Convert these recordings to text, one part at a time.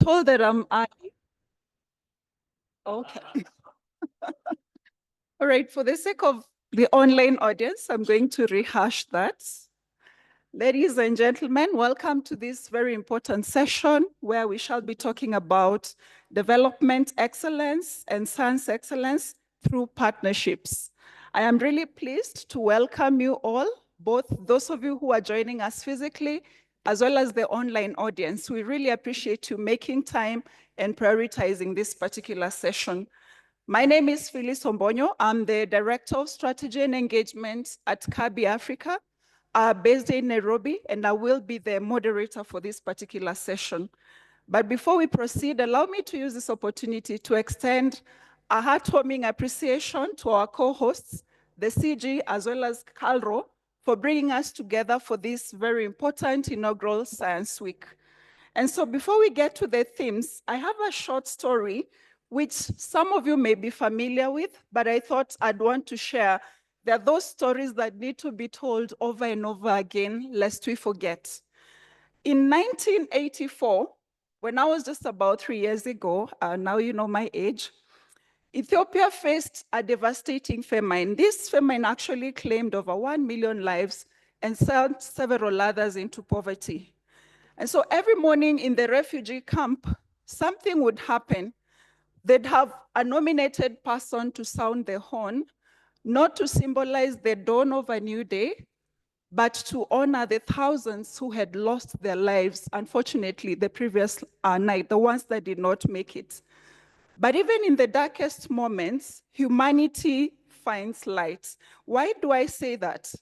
told that I. Okay. All right, for the sake of the online audience, I'm going to rehash that. Ladies and gentlemen, welcome to this very important session where we shall be talking about development excellence and science excellence through partnerships. I am really pleased to welcome you all, both those of you who are joining us physically, as well as the online audience. We really appreciate you making time and prioritizing this particular session. My name is Phyllis Ombonyo. I'm the Director of Strategy and Engagement at CGIAR Africa, based in Nairobi, and I will be the moderator for this particular session. But before we proceed, allow me to use this opportunity to extend a heartwarming appreciation to our co-hosts, the CG as well as CalRO, for bringing us together for this very important inaugural Science Week. And so before we get to the themes, I have a short story which some of you may be familiar with, but I thought I'd want to share. There are those stories that need to be told over and over again, lest we forget. In 1984, when I was just about 3 years ago, now you know my age, Ethiopia faced a devastating famine. This famine actually claimed over 1 million lives and sent several others into poverty. And so every morning in the refugee camp, something would happen. They'd have a nominated person to sound the horn, not to symbolize the dawn of a new day, but to honor the thousands who had lost their lives, unfortunately, the previous night, the ones that did not make it. But even in the darkest moments, humanity finds light. Why do I say that?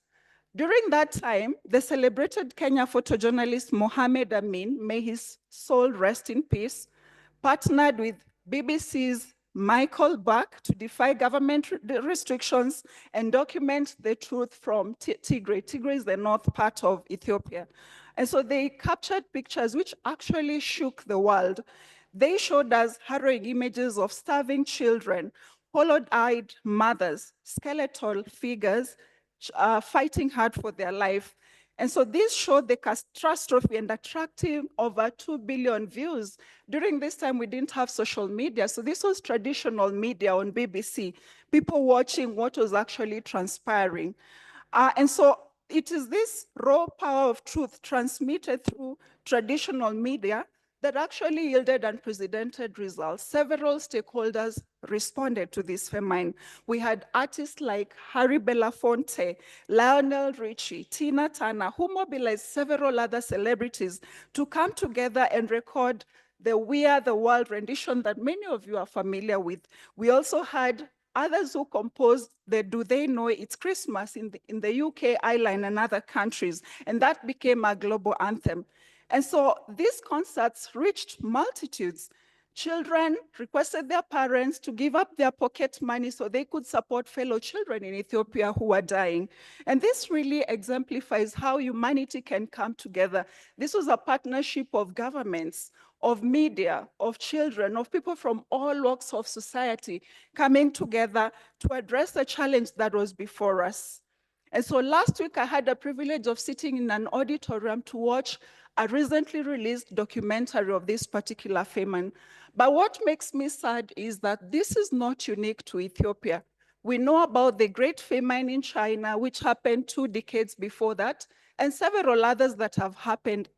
During that time, the celebrated Kenya photojournalist Mohamed Amin, may his soul rest in peace, partnered with BBC's Michael Buck to defy government restrictions and document the truth from Tigray. Tigray is the north part of Ethiopia. And so they captured pictures which actually shook the world. They showed us harrowing images of starving children, hollow-eyed mothers, skeletal figures, fighting hard for their life. And so this showed the catastrophe and attracting over 2 billion views. During this time, we didn't have social media. So this was traditional media on BBC, people watching what was actually transpiring. And so it is this raw power of truth transmitted through traditional media that actually yielded unprecedented results. Several stakeholders responded to this famine. We had artists like Harry Belafonte, Lionel Richie, Tina Turner, who mobilized several other celebrities to come together and record the We Are the World rendition that many of you are familiar with. We also had others who composed the Do They Know It's Christmas in the UK, Ireland, and other countries, and that became a global anthem. And so these concerts reached multitudes. Children requested their parents to give up their pocket money so they could support fellow children in Ethiopia who were dying. And this really exemplifies how humanity can come together. This was a partnership of governments, of media, of children, of people from all walks of society coming together to address the challenge that was before us. And so last week I had the privilege of sitting in an auditorium to watch a recently released documentary of this particular famine. But what makes me sad is that this is not unique to Ethiopia. We know about the Great Famine in China, which happened 2 decades before that, and several others that have happened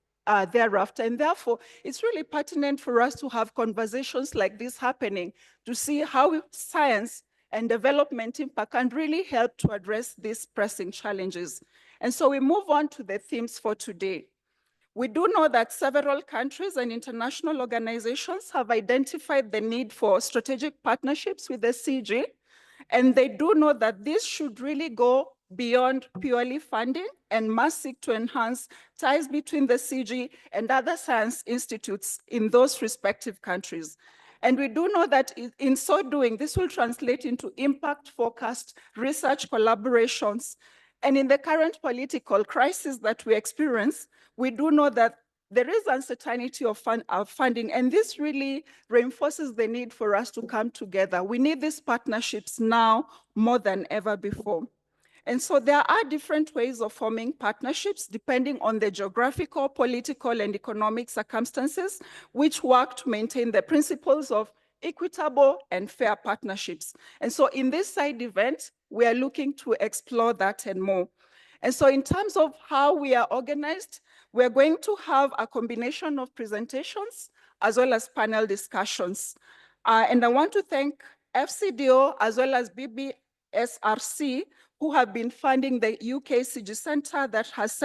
thereafter. And therefore, it's really pertinent for us to have conversations like this happening to see how science and development impact can really help to address these pressing challenges. And so we move on to the themes for today. We do know that several countries and international organizations have identified the need for strategic partnerships with the CG, and they do know that this should really go beyond purely funding and must seek to enhance ties between the CG and other science institutes in those respective countries. And we do know that in so doing, this will translate into impact-focused research collaborations. And in the current political crisis that we experience, we do know that there is uncertainty of funding, and this really reinforces the need for us to come together. We need these partnerships now more than ever before. And so there are different ways of forming partnerships depending on the geographical, political, and economic circumstances, which work to maintain the principles of equitable and fair partnerships. And so in this side event, we are looking to explore that and more. And so in terms of how we are organized, we're going to have a combination of presentations as well as panel discussions. And I want to thank FCDO as well as BBSRC, who have been funding the UK CG Centre that has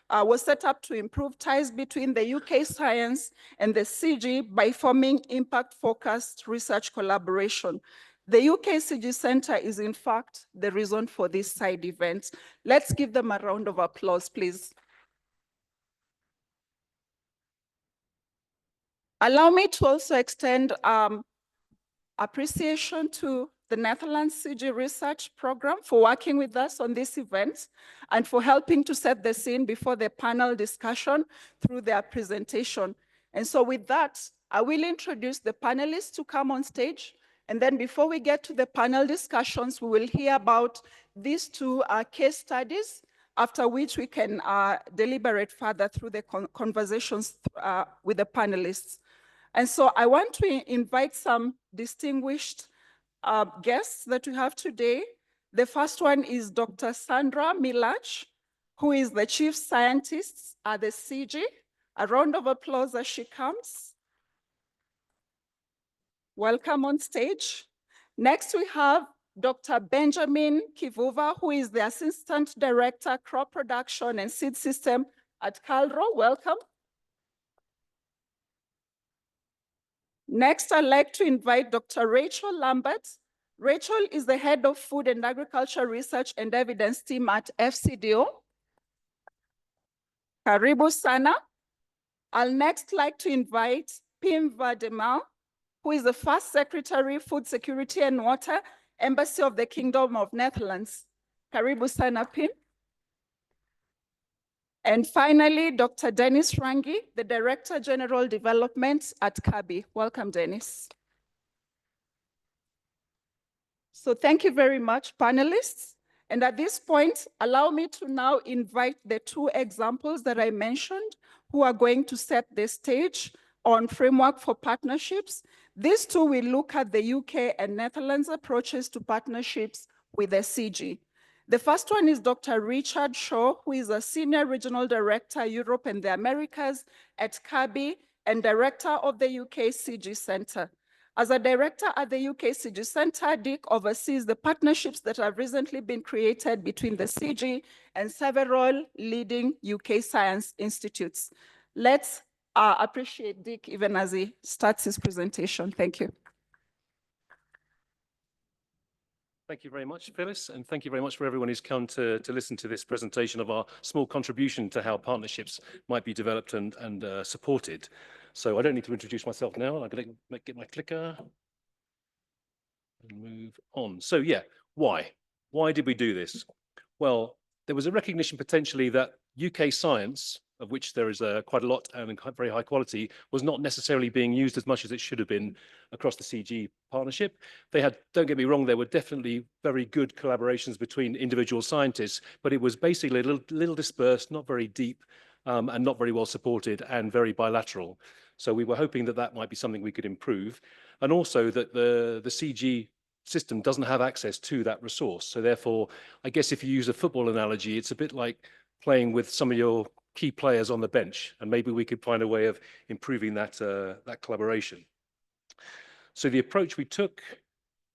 was set up to improve ties between the UK science and the CG by forming impact-focused research collaboration. The UK CG Centre is in fact the reason for this side event. Let's give them a round of applause, please. Allow me to also extend appreciation to the Netherlands CG Research Programme for working with us on this event and for helping to set the scene before the panel discussion through their presentation. And so with that, I will introduce the panelists to come on stage. And then before we get to the panel discussions, we will hear about these two case studies, after which we can deliberate further through the conversations with the panelists. And so I want to invite some distinguished guests that we have today. The first one is Dr. Sandra Milach, who is the Chief Scientist at the CG. A round of applause as she comes. Welcome on stage. Next, we have Dr. Benjamin Kivuva, who is the Assistant Director, Crop Production and Seed System at Calro. Welcome. Next, I'd like to invite Dr. Rachel Lambert. Rachel is the Head of Food and Agriculture Research and Evidence Team at FCDO. Karibu sana. I'll next like to invite Pim Vademar, who is the First Secretary, Food Security and Water, Embassy of the Kingdom of Netherlands. Karibu sana, Pim. And finally, Dr. Dennis Rangi, the Director General Development at CABI. Welcome, Dennis. So thank you very much, panelists. And at this point, allow me to now invite the two examples that I mentioned who are going to set the stage on framework for partnerships. These two will look at the UK and Netherlands approaches to partnerships with the CG. The first one is Dr. Richard Shaw, who is a Senior Regional Director, Europe and the Americas at CABI and Director of the UK CG Centre. As a director at the UK CG Centre, Dick oversees the partnerships that have recently been created between the CG and several leading UK science institutes. Let's appreciate Dick even as he starts his presentation. Thank you. Thank you very much, Phyllis, and thank you very much for everyone who's come to listen to this presentation of our small contribution to how partnerships might be developed and supported. So I don't need to introduce myself now. I'm going to get my clicker and move on. So yeah, why? Why did we do this? Well, there was a recognition potentially that UK science, of which there is quite a lot and very high quality, was not necessarily being used as much as it should have been across the CG partnership. They had, don't get me wrong, there were definitely very good collaborations between individual scientists, but it was basically a little dispersed, not very deep, and not very well supported and very bilateral. So we were hoping that that might be something we could improve. And also that the CG system doesn't have access to that resource. So therefore, I guess if you use a football analogy, it's a bit like playing with some of your key players on the bench, and maybe we could find a way of improving that that collaboration. So the approach we took,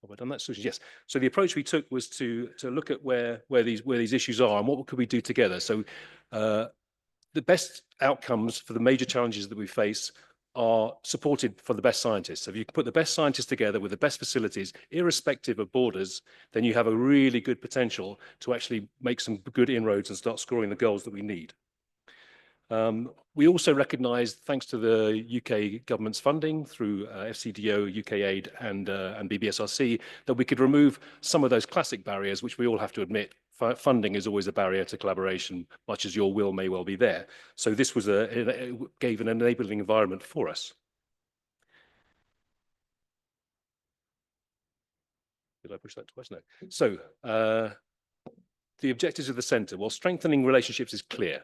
have I done that, Susan? Yes. So the approach we took was to look at where these issues are and what could we do together. So the best outcomes for the major challenges that we face are supported for the best scientists. So if you put the best scientists together with the best facilities, irrespective of borders, then you have a really good potential to actually make some good inroads and start scoring the goals that we need. We also recognised, thanks to the UK government's funding through FCDO, UK Aid and BBSRC, that we could remove some of those classic barriers, which we all have to admit, funding is always a barrier to collaboration, much as your will may well be there. So this was it gave an enabling environment for us. Did I push that twice? No. So the objectives of the centre, well, strengthening relationships is clear.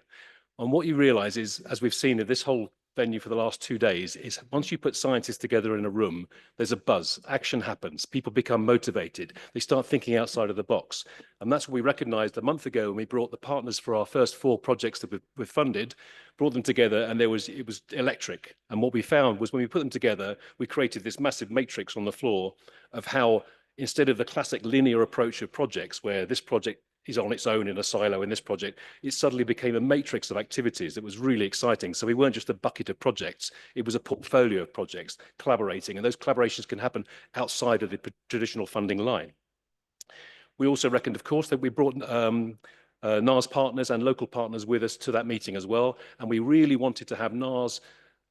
And what you realise is, as we've seen in this whole venue for the last 2 days, is once you put scientists together in a room, there's a buzz, action happens, people become motivated, they start thinking outside of the box. And that's what we recognised a month ago when we brought the partners for our first 4 projects that we've funded, brought them together, and it was electric. And what we found was when we put them together, we created this massive matrix on the floor of how, instead of the classic linear approach of projects where this project is on its own in a silo in this project, it suddenly became a matrix of activities that was really exciting. So we weren't just a bucket of projects, it was a portfolio of projects collaborating, and those collaborations can happen outside of the traditional funding line. We also reckoned, of course, that we brought NARS partners and local partners with us to that meeting as well, and we really wanted to have NARS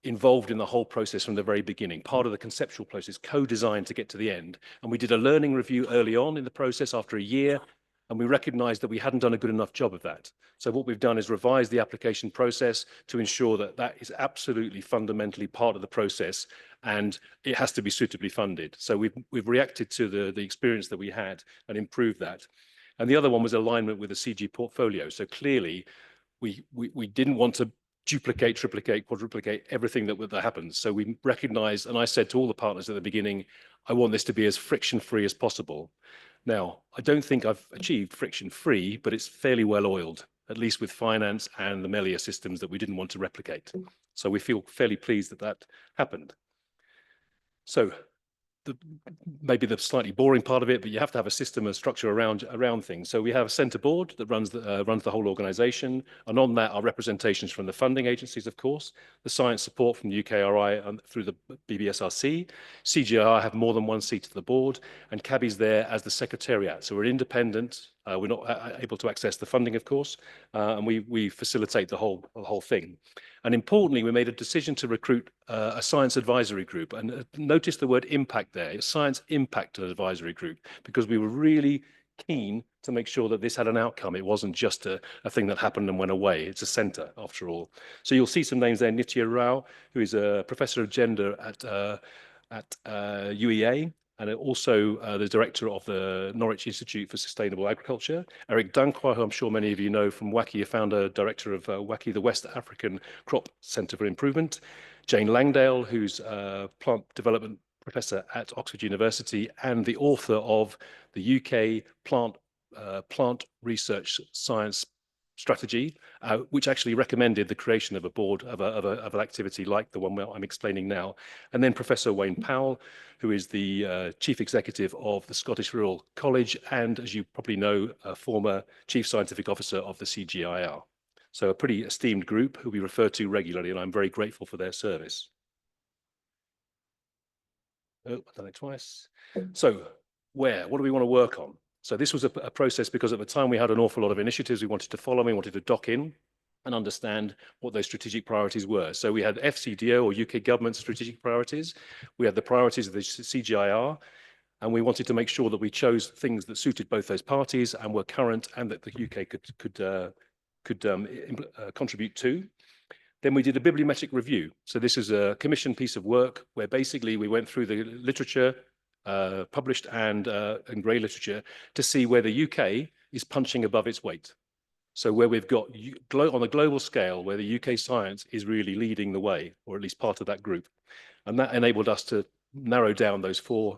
involved in the whole process from the very beginning, part of the conceptual process, co-designed to get to the end. And we did a learning review early on in the process after a year, and we recognized that we hadn't done a good enough job of that. So what we've done is revise the application process to ensure that that is absolutely fundamentally part of the process, and it has to be suitably funded. So we've reacted to the experience that we had and improved that. And the other one was alignment with the CG portfolio. So clearly, we didn't want to duplicate, triplicate, quadruplicate everything that happens. So we recognized, and I said to all the partners at the beginning, I want this to be as friction-free as possible. Now, I don't think I've achieved friction-free, but it's fairly well oiled, at least with finance and the Melia systems that we didn't want to replicate. So we feel fairly pleased that that happened. So maybe the slightly boring part of it, but you have to have a system and structure around things. So we have a centre board that runs the whole organisation, and on that are representations from the funding agencies, of course, the science support from the UKRI and through the BBSRC. CGIAR have more than one seat at the board, and CABI's there as the secretariat. So we're independent. We're not able to access the funding, of course, and we facilitate the whole thing. And importantly, we made a decision to recruit a science advisory group. And notice the word impact there. It's science impact advisory group, because we were really keen to make sure that this had an outcome. It wasn't just a thing that happened and went away. It's a centre, after all. So you'll see some names there. Nitya Rao, who is a professor of gender at UEA, and also the director of the Norwich Institute for Sustainable Agriculture. Eric Dankwa, who I'm sure many of you know from WACI, a founder, director of WACI, the West African Crop Centre for Improvement. Jane Langdale, who's a plant development professor at Oxford University and the author of the UK Plant Research Science Strategy, which actually recommended the creation of a board of an activity like the one I'm explaining now. And then Professor Wayne Powell, who is the Chief Executive of the Scottish Rural College and, as you probably know, a former Chief Scientific Officer of the CGIAR. So a pretty esteemed group who we refer to regularly, and I'm very grateful for their service. Oh, I've done it twice. So what do we want to work on? So this was a process because at the time we had an awful lot of initiatives we wanted to follow, we wanted to dock in and understand what those strategic priorities were. So we had FCDO, or UK government strategic priorities. We had the priorities of the CGIAR, and we wanted to make sure that we chose things that suited both those parties and were current, and that the UK could contribute to. Then we did a bibliometric review. So this is a commissioned piece of work where basically we went through the literature, published and grey literature, to see where the UK is punching above its weight. So where we've got, on a global scale, where the UK science is really leading the way, or at least part of that group. And that enabled us to narrow down those 4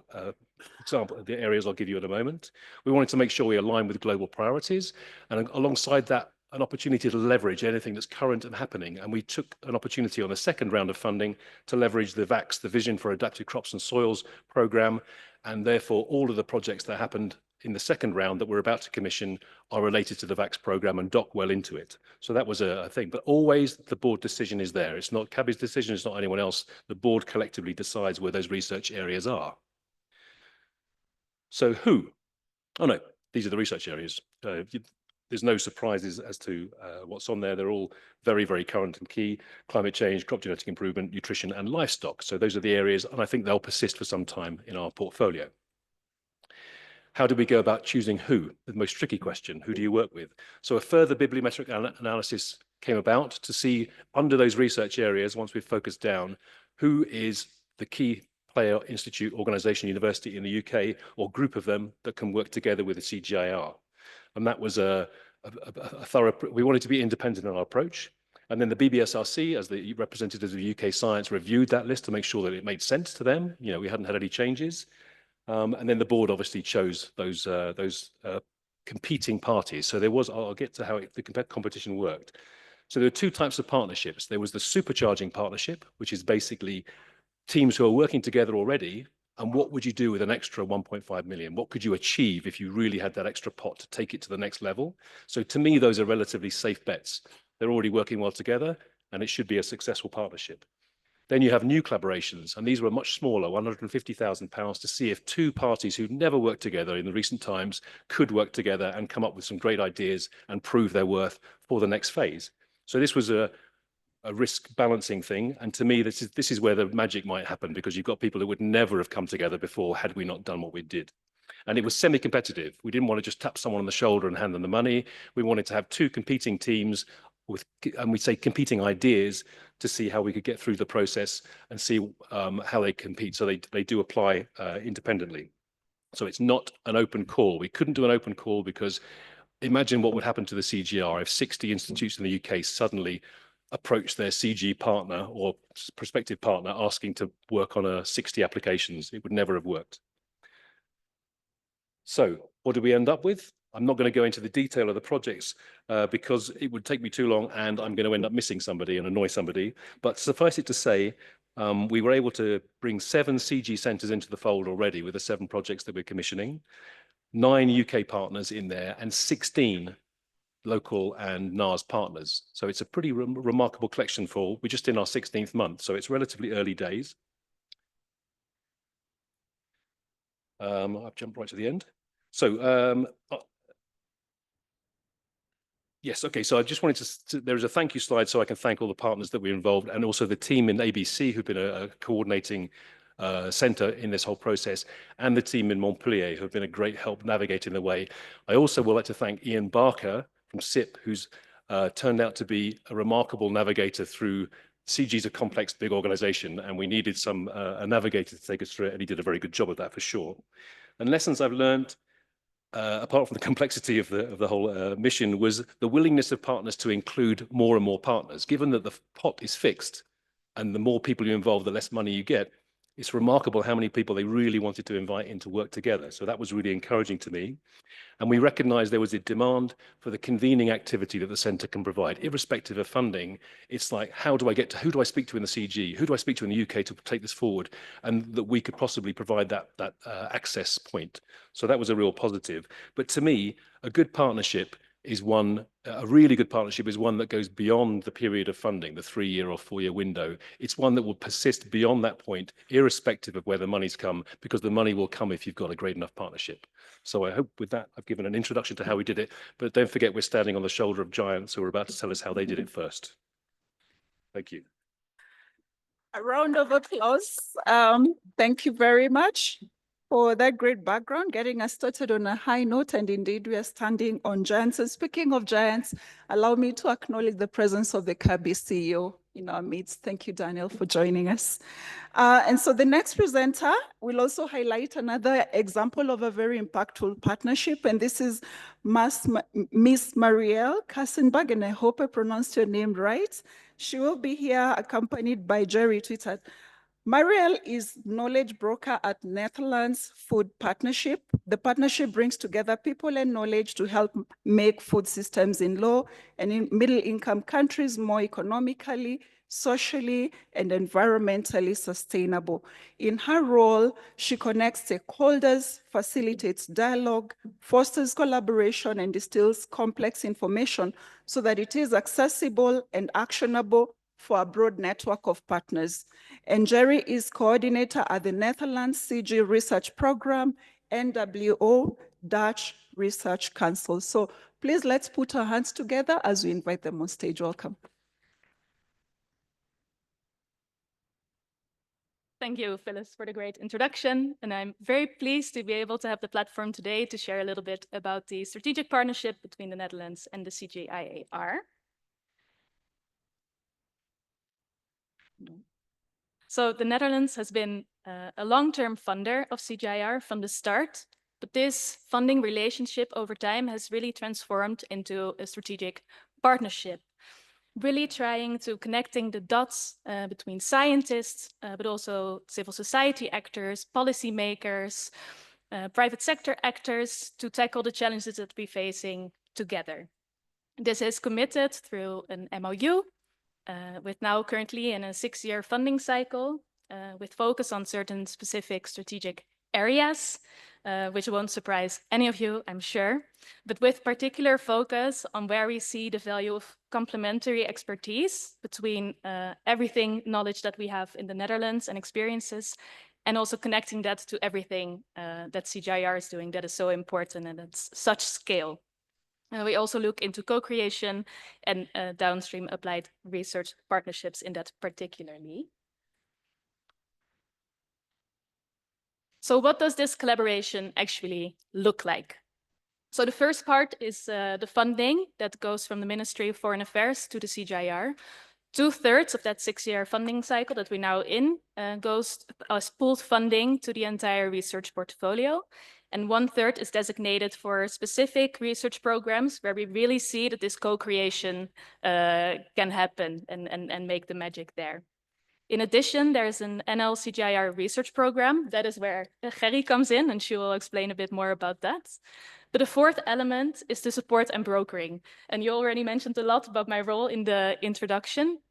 example, the areas I'll give you in a moment. We wanted to make sure we align with global priorities, and alongside that, an opportunity to leverage anything that's current and happening. And we took an opportunity on the second round of funding to leverage the VAX, the Vision for Adapted Crops and Soils programme, and therefore all of the projects that happened in the second round that we're about to commission are related to the VAX programme and dock well into it. So that was a thing, but always the board decision is there. It's not CABI's decision, it's not anyone else. The board collectively decides where those research areas are. So who? Oh no, these are the research areas. There's no surprises as to what's on there. They're all very, very current and key: climate change, crop genetic improvement, nutrition, and livestock. So those are the areas, and I think they'll persist for some time in our portfolio. How do we go about choosing who? The most tricky question: who do you work with? So a further bibliometric analysis came about to see, under those research areas, once we've focused down, who is the key player, institute, organisation, university in the UK, or group of them that can work together with the CGIAR. And that was a thorough, we wanted to be independent in our approach. And then the BBSRC, as the representatives of UK science, reviewed that list to make sure that it made sense to them. You know, we hadn't had any changes. And then the board obviously chose those competing parties. So there was, I'll get to how the competition worked. So there were two types of partnerships. There was the supercharging partnership, which is basically teams who are working together already. And what would you do with an extra 1.5 million? What could you achieve if you really had that extra pot to take it to the next level? So to me, those are relatively safe bets. They're already working well together, and it should be a successful partnership. Then you have new collaborations, and these were much smaller, £150,000, to see if two parties who'd never worked together in the recent times could work together and come up with some great ideas and prove their worth for the next phase. So this was a risk balancing thing. And to me, this is where the magic might happen, because you've got people who would never have come together before had we not done what we did. And it was semi-competitive. We didn't want to just tap someone on the shoulder and hand them the money. We wanted to have two competing teams with, and we'd say competing ideas, to see how we could get through the process and see how they compete. So they do apply independently. So it's not an open call. We couldn't do an open call because imagine what would happen to the CGR if 60 institutes in the UK suddenly approach their CG partner or prospective partner asking to work on 60 applications. It would never have worked. So what did we end up with? I'm not going to go into the detail of the projects because it would take me too long and I'm going to end up missing somebody and annoy somebody. But suffice it to say, we were able to bring 7 CG centres into the fold already with the 7 projects that we're commissioning, 9 UK partners in there and 16 local and NARS partners. So it's a pretty remarkable collection for, we're just in our 16th month, so it's relatively early days. I've jumped right to the end. So yes, okay, so I just wanted to, there is a thank you slide so I can thank all the partners that were involved and also the team in ABC who've been a coordinating centre in this whole process, and the team in Montpellier who have been a great help navigating the way. I also would like to thank Ian Barker from SIP, who's turned out to be a remarkable navigator through. CG's a complex, big organisation, and we needed a navigator to take us through it, and he did a very good job of that for sure. And lessons I've learned, apart from the complexity of the whole mission, was the willingness of partners to include more and more partners. Given that the pot is fixed and the more people you involve, the less money you get, it's remarkable how many people they really wanted to invite in to work together. So that was really encouraging to me. And we recognized there was a demand for the convening activity that the centre can provide, irrespective of funding. It's like, how do I get to, who do I speak to in the CG? Who do I speak to in the UK to take this forward? And that we could possibly provide that access point. So that was a real positive. But to me, a good partnership is one, a really good partnership is one that goes beyond the period of funding, the 3-year or 4-year window. It's one that will persist beyond that point, irrespective of where the money's come, because the money will come if you've got a great enough partnership. So I hope with that, I've given an introduction to how we did it, but don't forget we're standing on the shoulder of giants who are about to tell us how they did it first. Thank you. A round of applause. Thank you very much for that great background, getting us started on a high note. And indeed, we are standing on giants. And speaking of giants, allow me to acknowledge the presence of the Kirby CEO in our midst. Thank you, Daniel, for joining us. And so the next presenter will also highlight another example of a very impactful partnership. And this is Miss Marielle Kassenberg, and I hope I pronounced your name right. She will be here accompanied by Jerry Twitter. Marielle is knowledge broker at Netherlands Food Partnership. The partnership brings together people and knowledge to help make food systems in low and in middle income countries more economically, socially, and environmentally sustainable. In her role, she connects stakeholders, facilitates dialogue, fosters collaboration, and distills complex information so that it is accessible and actionable for a broad network of partners. And Jerry is coordinator at the Netherlands CG Research Programme, NWO Dutch Research Council. So please let's put our hands together as we invite them on stage. Welcome. Thank you, Phyllis, for the great introduction. And I'm very pleased to be able to have the platform today to share a little bit about the strategic partnership between the Netherlands and the CGIAR. So the Netherlands has been a long-term funder of CGIAR from the start. But this funding relationship over time has really transformed into a strategic partnership, really trying to connecting the dots between scientists, but also civil society actors, policymakers, private sector actors to tackle the challenges that we're facing together. This is committed through an MOU, with now currently in a 6-year funding cycle, with focus on certain specific strategic areas, which won't surprise any of you, I'm sure, but with particular focus on where we see the value of complementary expertise between everything knowledge that we have in the Netherlands and experiences, and also connecting that to everything that CGIAR is doing that is so important and at such scale. We also look into co-creation and downstream applied research partnerships in that particularly. So what does this collaboration actually look like? So the first part is the funding that goes from the Ministry of Foreign Affairs to the CGIAR. 2/3 of that 6-year funding cycle that we're now in goes as pooled funding to the entire research portfolio. And 1/3 is designated for specific research programs where we really see that this co-creation can happen and make the magic there. In addition, there's an NL CGIAR Research Programme. That is where Gerry comes in, and she will explain a bit more about that. But the fourth element is the support and brokering. And you already mentioned a lot about my role in the introduction.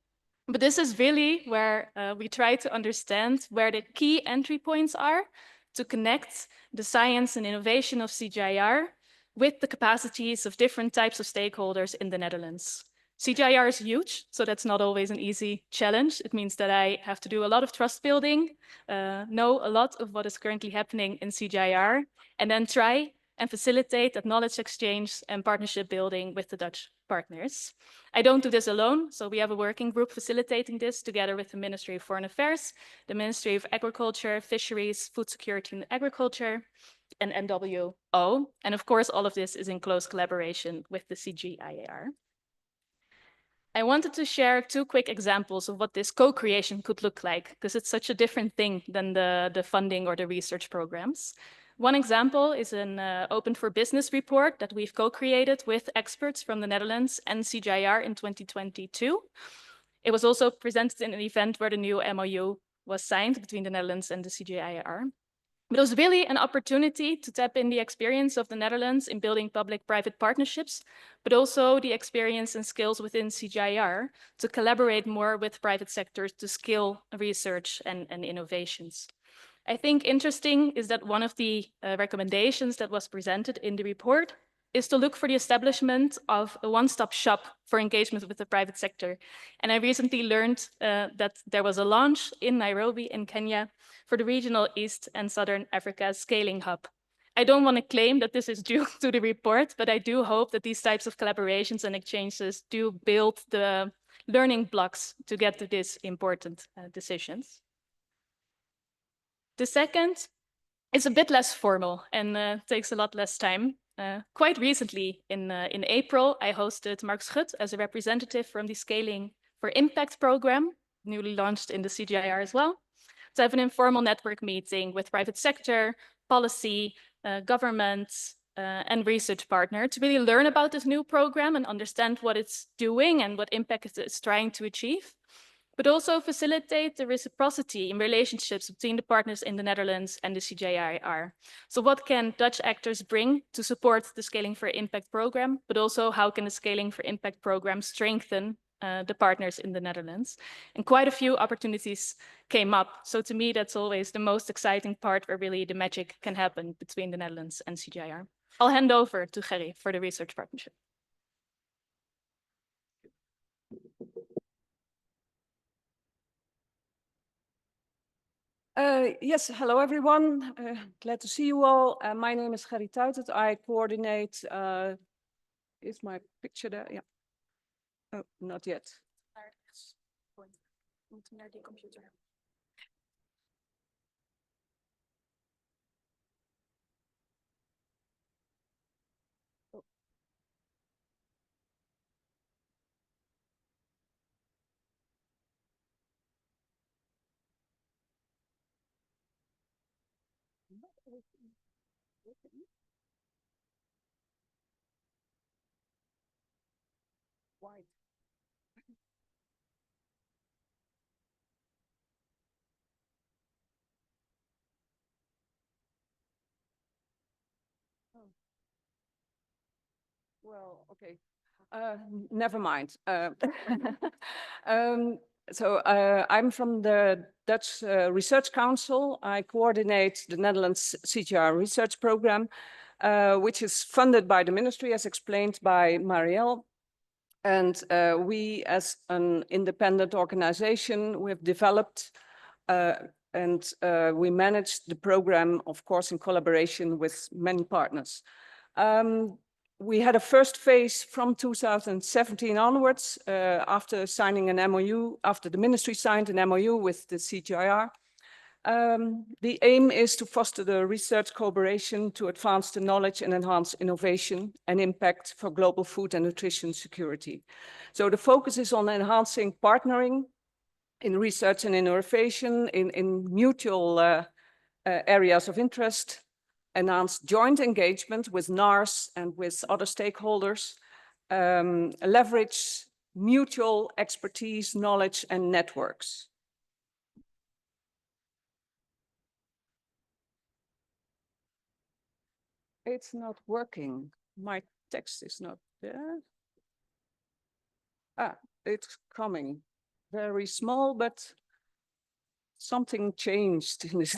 But this is really where we try to understand where the key entry points are to connect the science and innovation of CGIAR with the capacities of different types of stakeholders in the Netherlands. CGIAR is huge, so that's not always an easy challenge. It means that I have to do a lot of trust building, know a lot of what is currently happening in CGIAR, and then try and facilitate that knowledge exchange and partnership building with the Dutch partners. I don't do this alone, so we have a working group facilitating this together with the Ministry of Foreign Affairs, the Ministry of Agriculture, Fisheries, Food Security and Agriculture, and NWO. And of course, all of this is in close collaboration with the CGIAR. I wanted to share 2 quick examples of what this co-creation could look like, because it's such a different thing than the funding or the research programs. One example is an Open for Business report that we've co-created with experts from the Netherlands and CGIAR in 2022. It was also presented in an event where the new MOU was signed between the Netherlands and the CGIAR. But it was really an opportunity to tap in the experience of the Netherlands in building public-private partnerships, but also the experience and skills within CGIAR to collaborate more with private sectors to scale research and innovations. I think interesting is that one of the recommendations that was presented in the report is to look for the establishment of a one-stop shop for engagement with the private sector. And I recently learned that there was a launch in Nairobi in Kenya for the regional East and Southern Africa scaling hub. I don't want to claim that this is due to the report, but I do hope that these types of collaborations and exchanges do build the learning blocks to get to these important decisions. The second is a bit less formal and takes a lot less time. Quite recently, in April, I hosted Mark Schut as a representative from the Scaling for Impact program, newly launched in the CGIAR as well, to have an informal network meeting with private sector, policy, government, and research partner to really learn about this new program and understand what it's doing and what impact it's trying to achieve, but also facilitate the reciprocity in relationships between the partners in the Netherlands and the CGIAR. So what can Dutch actors bring to support the Scaling for Impact program, but also how can the Scaling for Impact program strengthen the partners in the Netherlands? And quite a few opportunities came up. So to me, that's always the most exciting part where really the magic can happen between the Netherlands and CGIAR. I'll hand over to Gerry for the research partnership. Yes, hello everyone. Glad to see you all. My name is Gerry Tuitert. I coordinate, is my picture there? Yeah. Oh, not yet. White. Well, okay. Never mind. I'm from the Dutch Research Council. I coordinate the Netherlands CGIAR Research Programme, which is funded by the ministry, as explained by Marielle. And we, as an independent organization, we have developed and we manage the program, of course, in collaboration with many partners. We had a first phase from 2017 onwards, after signing an MOU, after the ministry signed an MOU with the CGIAR. The aim is to foster the research collaboration to advance the knowledge and enhance innovation and impact for global food and nutrition security. So the focus is on enhancing partnering in research and innovation, in mutual areas of interest, enhance joint engagement with NARS and with other stakeholders, leverage mutual expertise, knowledge, and networks. It's not working. My text is not there. Ah, it's coming. Very small, but something changed in this.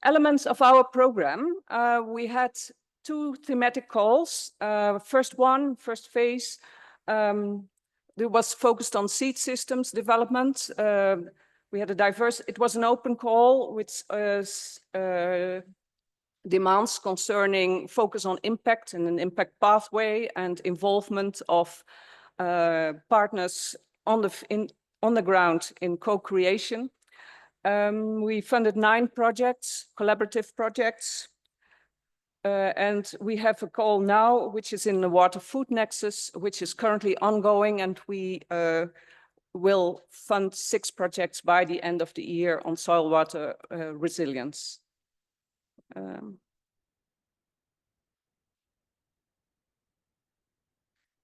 Elements of our program, we had 2 thematic calls. First phase, it was focused on seed systems development. We had a diverse, it was an open call with demands concerning focus on impact and an impact pathway and involvement of partners on the ground in co-creation. We funded 9 projects, collaborative projects, and we have a call now, which is in the water food nexus, which is currently ongoing, and we will fund 6 projects by the end of the year on soil water resilience.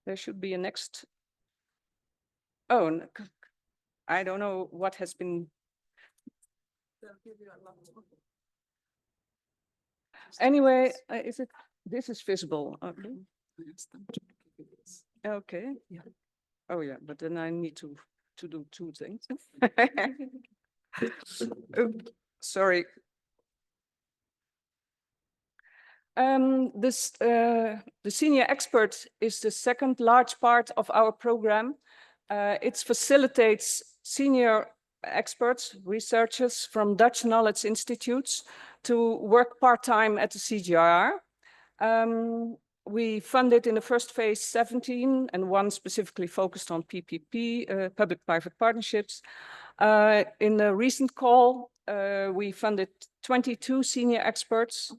There should be a next. Oh, I don't know what has been. Anyway, is it? This is visible. Okay. Okay. Yeah. Oh yeah, but then I need to do 2 things. Sorry. The senior expert is the second large part of our program. It facilitates senior experts, researchers from Dutch knowledge institutes to work part-time at the CGIAR. We funded in the first phase 17 and 1 specifically focused on PPP, public-private partnerships. In the recent call, we funded 22 senior experts,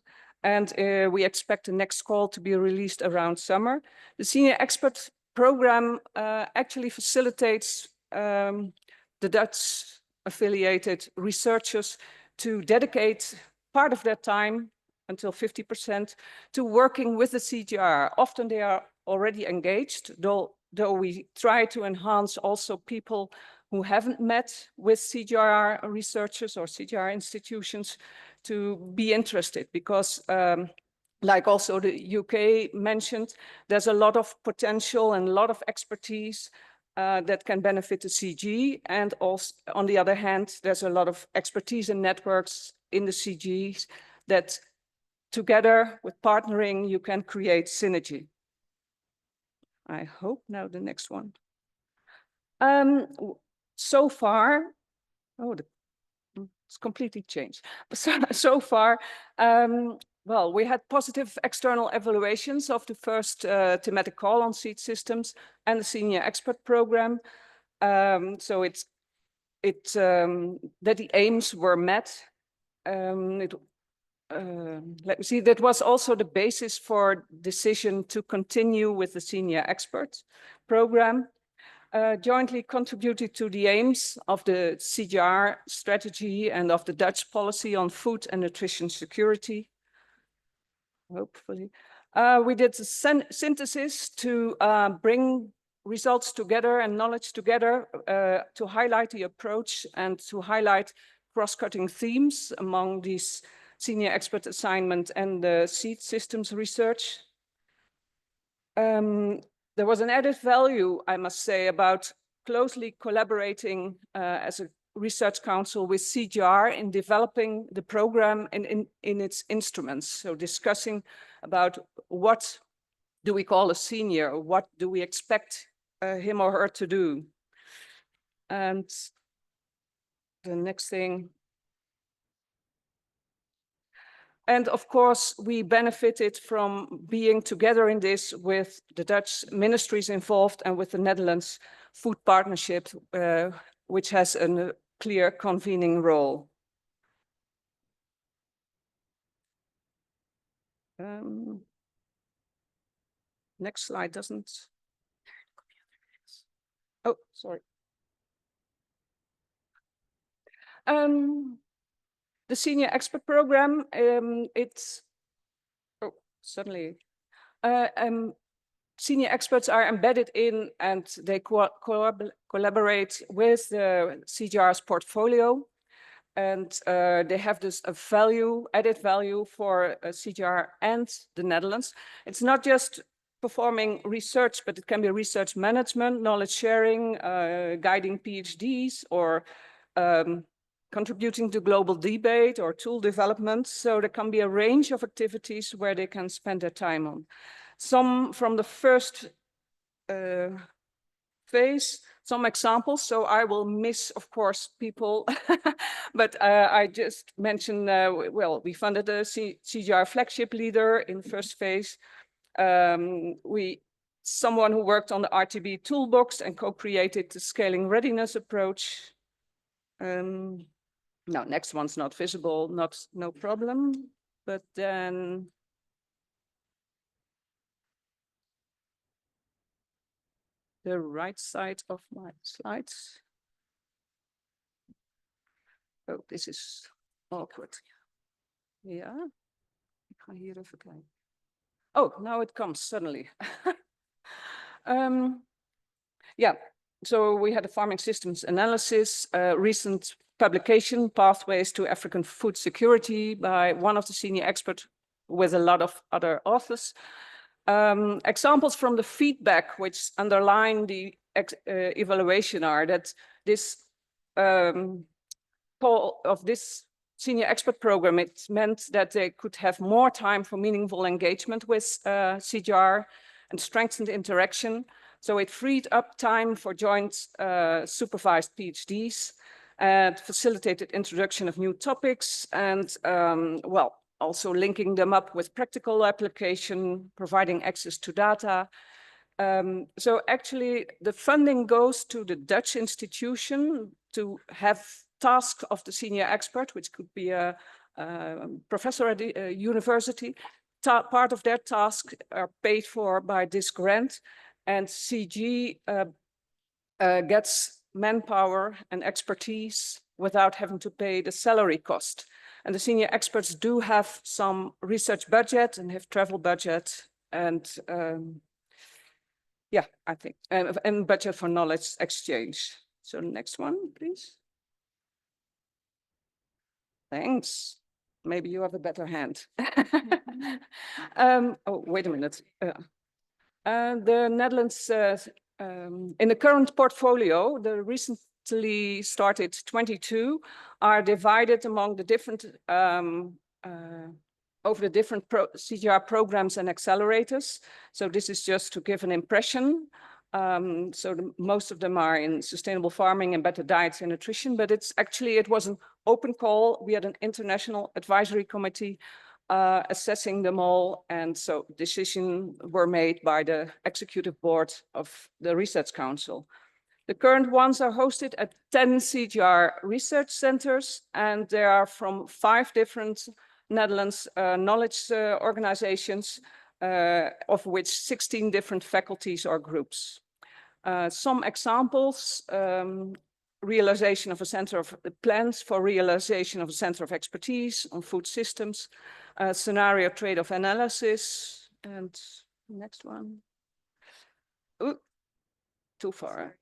and we expect the next call to be released around summer. The senior expert program actually facilitates the Dutch affiliated researchers to dedicate part of their time, until 50%, to working with the CGIAR. Often they are already engaged, though we try to enhance also people who haven't met with CGIAR researchers or CGIAR institutions to be interested, because like also the UK mentioned, there's a lot of potential and a lot of expertise that can benefit the CG. And also, on the other hand, there's a lot of expertise and networks in the CGs that together with partnering, you can create synergy. I hope now the next one. So far, it's completely changed. So far, well, we had positive external evaluations of the first thematic call on seed systems and the senior expert program. So that the aims were met. Let me see, that was also the basis for decision to continue with the senior expert program. jointly contributed to the aims of the CGIAR strategy and of the Dutch policy on food and nutrition security. Hopefully. We did a synthesis to bring results together and knowledge together to highlight the approach and to highlight cross-cutting themes among these senior expert assignment and the seed systems research. There was an added value, I must say, about closely collaborating as a research council with CGIAR in developing the program in its instruments. So discussing about what do we call a senior, what do we expect him or her to do. And the next thing. And of course, we benefited from being together in this with the Dutch ministries involved and with the Netherlands Food Partnership, which has a clear convening role. Next slide doesn't. Oh, sorry. The senior expert program, it's, oh, suddenly, senior experts are embedded in and they collaborate with the CGIAR's portfolio. And they have this added value for CGIAR and the Netherlands. It's not just performing research, but it can be research management, knowledge sharing, guiding PhDs, or contributing to global debate or tool development. So there can be a range of activities where they can spend their time on. Some from the first phase, some examples. So I will miss, of course, people, but I just mentioned, well, we funded a CGIAR flagship leader in the first phase. Someone who worked on the RTB toolbox and co-created the scaling readiness approach. No, next one's not visible, no problem. But then the right side of my slides. Oh, this is awkward. Yeah, ik ga hier even kijken. Oh, now it comes suddenly. Yeah, so we had a farming systems analysis, recent publication, Pathways to African Food Security, by one of the senior experts with a lot of other authors. Examples from the feedback which underline the evaluation are that this call of this senior expert program, it meant that they could have more time for meaningful engagement with CGIAR and strengthened interaction. So it freed up time for joint supervised PhDs and facilitated introduction of new topics and, well, also linking them up with practical application, providing access to data. So actually the funding goes to the Dutch institution to have task of the senior expert, which could be a professor at a university. Part of their task are paid for by this grant, and CG gets manpower and expertise without having to pay the salary cost. And the senior experts do have some research budget and have travel budget and yeah, I think, and budget for knowledge exchange. So next one, please. Thanks. Maybe you have a better hand. Oh, wait a minute. The Netherlands, in the current portfolio, the recently started 22 are divided among the different, over the different CGIAR programs and accelerators. So this is just to give an impression. Most of them are in sustainable farming and better diets and nutrition, but it was an open call. We had an international advisory committee assessing them all. And so decisions were made by the executive board of the Research Council. The current ones are hosted at 10 CGIAR Research Centres, and they are from 5 different Netherlands knowledge organizations, of which 16 different faculties or groups. Some examples, realization of a center of plans for realization of a center of expertise on food systems, scenario trade-off analysis, and next one. Ooh, too far.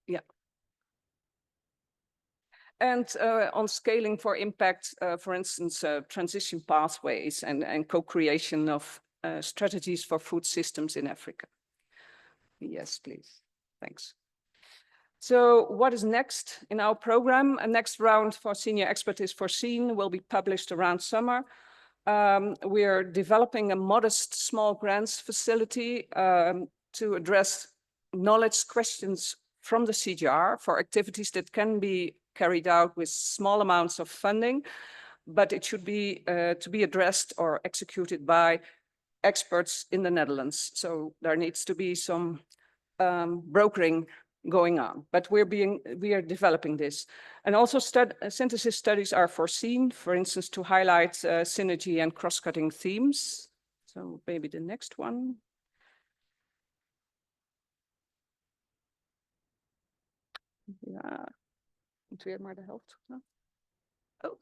Yeah. And on scaling for impact, for instance, transition pathways and co-creation of strategies for food systems in Africa. Yes, please. Thanks. So what is next in our program? A next round for senior expert is foreseen, will be published around summer. We are developing a modest small grants facility to address knowledge questions from the CGIAR for activities that can be carried out with small amounts of funding, but it should be to be addressed or executed by experts in the Netherlands. So there needs to be some brokering going on, but we are developing this. And also synthesis studies are foreseen, for instance, to highlight synergy and cross-cutting themes. So maybe the next one. Ja, moet weer maar de helft. Oh.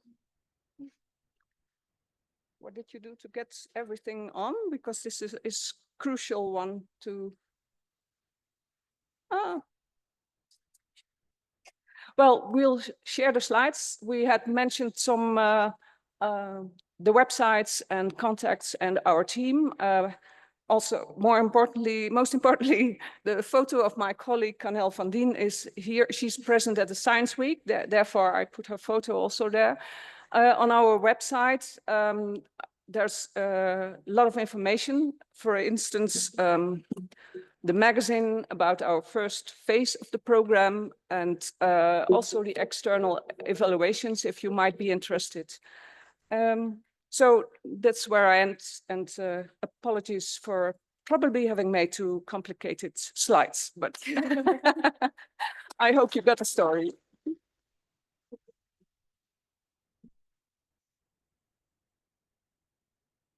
What did you do to get everything on? Because this is crucial one to... Well, we'll share the slides. We had mentioned some, the websites and contacts and our team. Also, most importantly, the photo of my colleague, Canel van Dien, is here. She's present at the Science Week. Therefore, I put her photo also there. On our website, there's a lot of information. For instance, the magazine about our first phase of the program, and also the external evaluations, if you might be interested. So that's where I end, and apologies for probably having made too complicated slides, but I hope you got the story.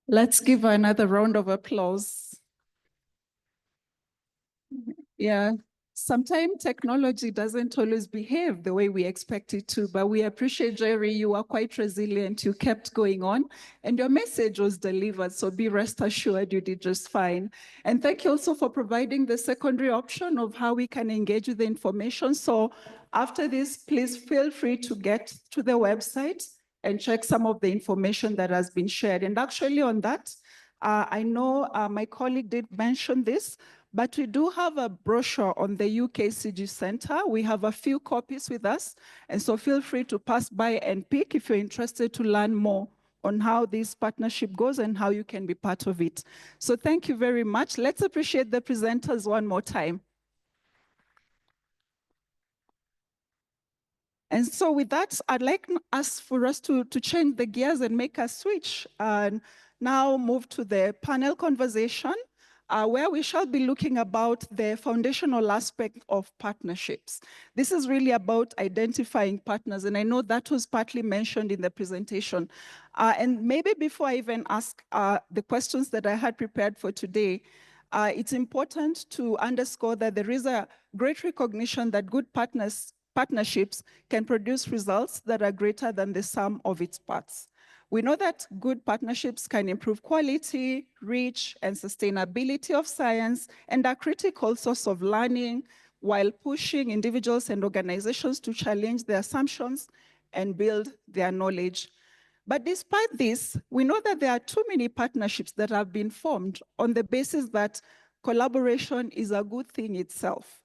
Let's give her another round of applause. Yeah, sometimes technology doesn't always behave the way we expect it to, but we appreciate, Jerry, you are quite resilient. You kept going on and your message was delivered. So be rest assured you did just fine. And thank you also for providing the secondary option of how we can engage with the information. So after this, please feel free to get to the website and check some of the information that has been shared. And actually on that, I know my colleague did mention this, but we do have a brochure on the UK CGIAR Centre. We have a few copies with us. And so feel free to pass by and pick if you're interested to learn more on how this partnership goes and how you can be part of it. So thank you very much. Let's appreciate the presenters one more time. And so with that, I'd like for us to change the gears and make a switch and now move to the panel conversation, where we shall be looking about the foundational aspect of partnerships. This is really about identifying partners, and I know that was partly mentioned in the presentation. And maybe before I even ask the questions that I had prepared for today, it's important to underscore that there is a great recognition that good partnerships can produce results that are greater than the sum of its parts. We know that good partnerships can improve quality, reach, and sustainability of science, and are a critical source of learning while pushing individuals and organizations to challenge their assumptions and build their knowledge. But despite this, we know that there are too many partnerships that have been formed on the basis that collaboration is a good thing itself,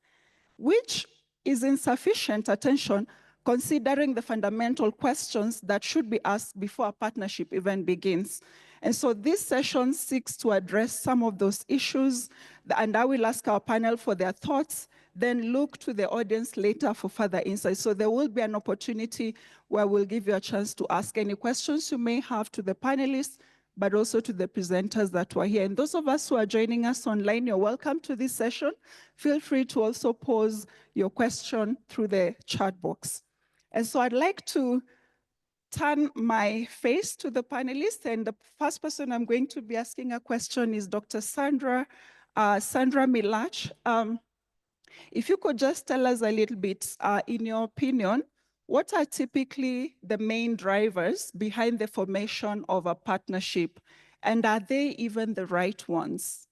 which is insufficient attention considering the fundamental questions that should be asked before a partnership even begins. And so this session seeks to address some of those issues, and I will ask our panel for their thoughts, then look to the audience later for further insights. So there will be an opportunity where we'll give you a chance to ask any questions you may have to the panelists, but also to the presenters that were here. And those of us who are joining us online, you're welcome to this session. Feel free to also pose your question through the chat box. And so I'd like to turn my face to the panelists, and the first person I'm going to be asking a question is Dr. Sandra Sandra Milach, if you could just tell us a little bit, in your opinion, what are typically the main drivers behind the formation of a partnership, and are they even the right ones?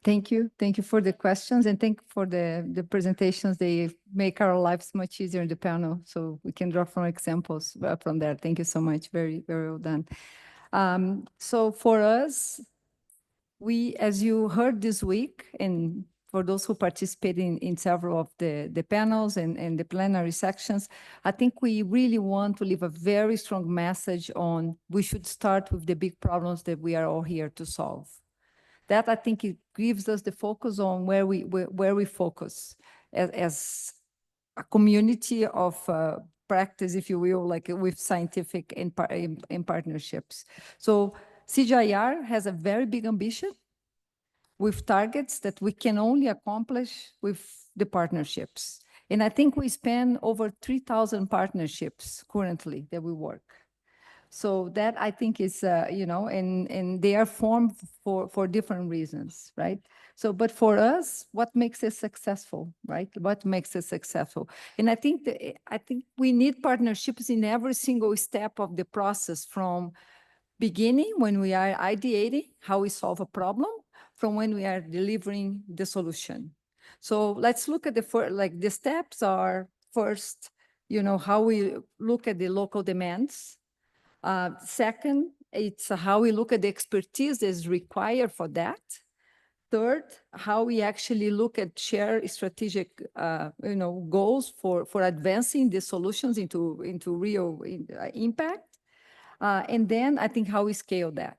Thank you. Thank you for the questions, and thank you for the presentations. They make our lives much easier in the panel, so we can draw from examples from there. Thank you so much. Very, very well done. So for us, we, as you heard this week, and for those who participate in several of the panels and the plenary sections, I think we really want to leave a very strong message on we should start with the big problems that we are all here to solve. That, I think, it gives us the focus on where we focus as a community of practice, if you will, like with scientific and partnerships. So CGIAR has a very big ambition with targets that we can only accomplish with the partnerships. And I think we span over 3,000 partnerships currently that we work. So that, I think, is, you know, and they are formed for different reasons, right? So, but for us, what makes us successful, right? What makes us successful? And I think we need partnerships in every single step of the process, from beginning when we are ideating how we solve a problem, from when we are delivering the solution. So let's look at the steps are first, you know, how we look at the local demands. Second, it's how we look at the expertise that is required for that. Third, how we actually look at shared strategic, you know, goals for advancing the solutions into real impact. And then I think how we scale that.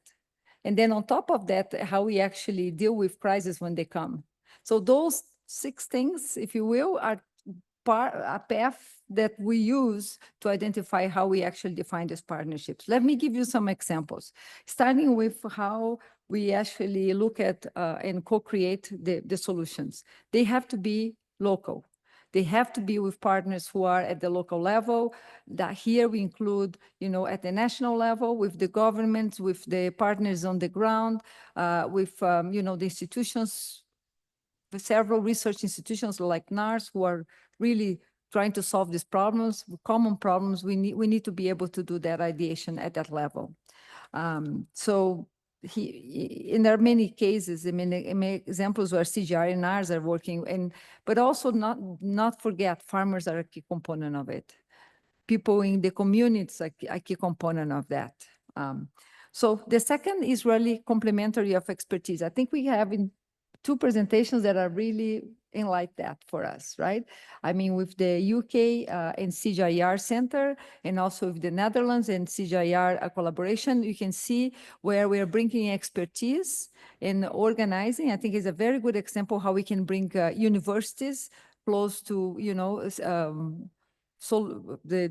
And then on top of that, how we actually deal with crises when they come. So those 6 things, if you will, are a path that we use to identify how we actually define these partnerships. Let me give you some examples, starting with how we actually look at and co-create the solutions. They have to be local. They have to be with partners who are at the local level. That here we include, you know, at the national level, with the governments, with the partners on the ground, with, you know, the institutions, several research institutions like NARS, who are really trying to solve these problems, common problems. We need to be able to do that ideation at that level. And there are many cases, I mean, examples where CGIAR and NARS are working, but also not forget farmers are a key component of it. People in the communities are a key component of that. So the second is really complementary of expertise. I think we have in 2 presentations that are really in like that for us, right? I mean, with the UK and CGIAR Centre, and also with the Netherlands and CGIAR collaboration, you can see where we are bringing expertise in organizing. I think it's a very good example how we can bring universities close to, you know, so the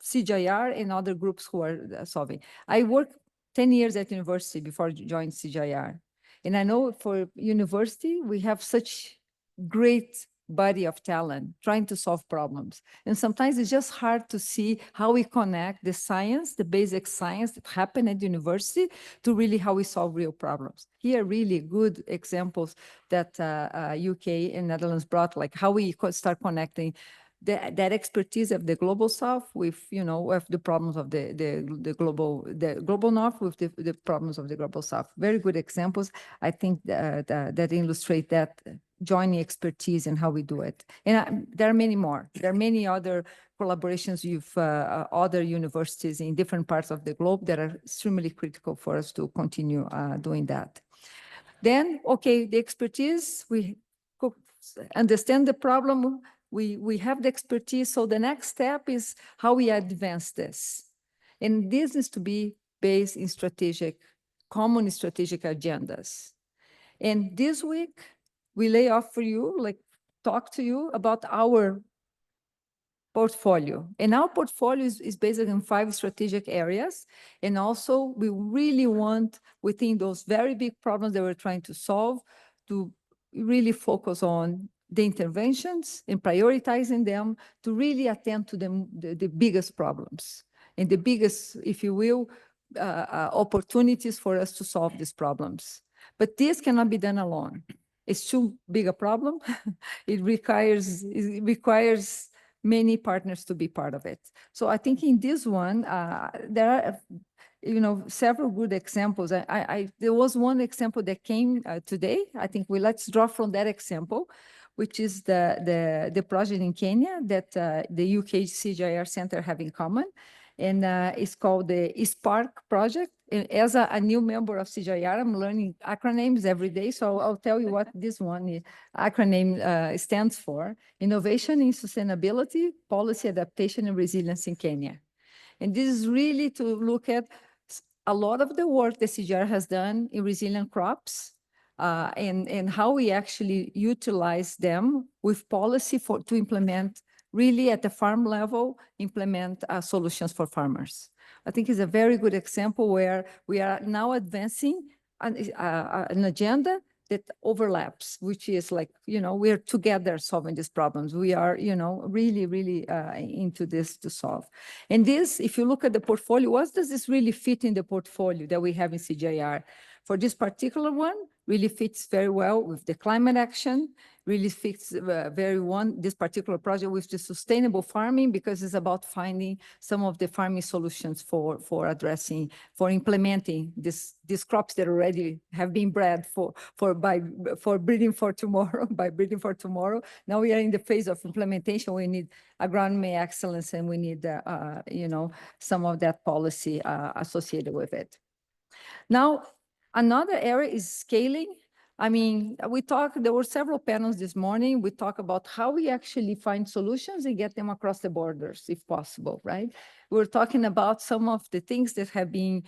CGIAR and other groups who are solving. I worked 10 years at university before I joined CGIAR. And I know for university, we have such great body of talent trying to solve problems. And sometimes it's just hard to see how we connect the science, the basic science that happen at university, to really how we solve real problems. Here, really good examples that UK and Netherlands brought, like how we could start connecting that expertise of the global south with, you know, with the problems of the global north with the problems of the global south. Very good examples. I think that illustrate that joining expertise and how we do it. And there are many more. There are many other collaborations with other universities in different parts of the globe that are extremely critical for us to continue doing that. Then, okay, the expertise, we understand the problem. We have the expertise. So the next step is how we advance this. And this is to be based in common strategic agendas. And this week, we lay off for you, like talk to you about our portfolio. And our portfolio is based on 5 strategic areas. And also we really want, within those very big problems that we're trying to solve, to really focus on the interventions and prioritizing them to really attend to the biggest problems and the biggest, if you will, opportunities for us to solve these problems. But this cannot be done alone. It's too big a problem. It requires many partners to be part of it. So I think in this one, there are several good examples. There was one example that came today. I think let's draw from that example, which is the project in Kenya that the UK CGIAR Centre have in common. And it's called the Spark project. And as a new member of CGIAR, I'm learning acronyms every day. So I'll tell you what this one acronym stands for: Innovation in Sustainability, Policy Adaptation and Resilience in Kenya. And this is really to look at a lot of the work that CGIAR has done in resilient crops and how we actually utilize them with policy to implement really at the farm level, implement solutions for farmers. I think it's a very good example where we are now advancing an agenda that overlaps, which is like, we're together solving these problems. We are, really, really into this to solve. And this, if you look at the portfolio, what does this really fit in the portfolio that we have in CGIAR? For this particular one, really fits very well with the climate action, really fits this particular project with the sustainable farming, because it's about finding some of the farming solutions for implementing these crops that already have been bred for breeding for tomorrow, by breeding for tomorrow. Now we are in the phase of implementation. We need agronomy excellence, and we need some of that policy associated with it. Now, another area is scaling. I mean, there were several panels this morning. We talk about how we actually find solutions and get them across the borders, if possible, right? We're talking about some of the things that have been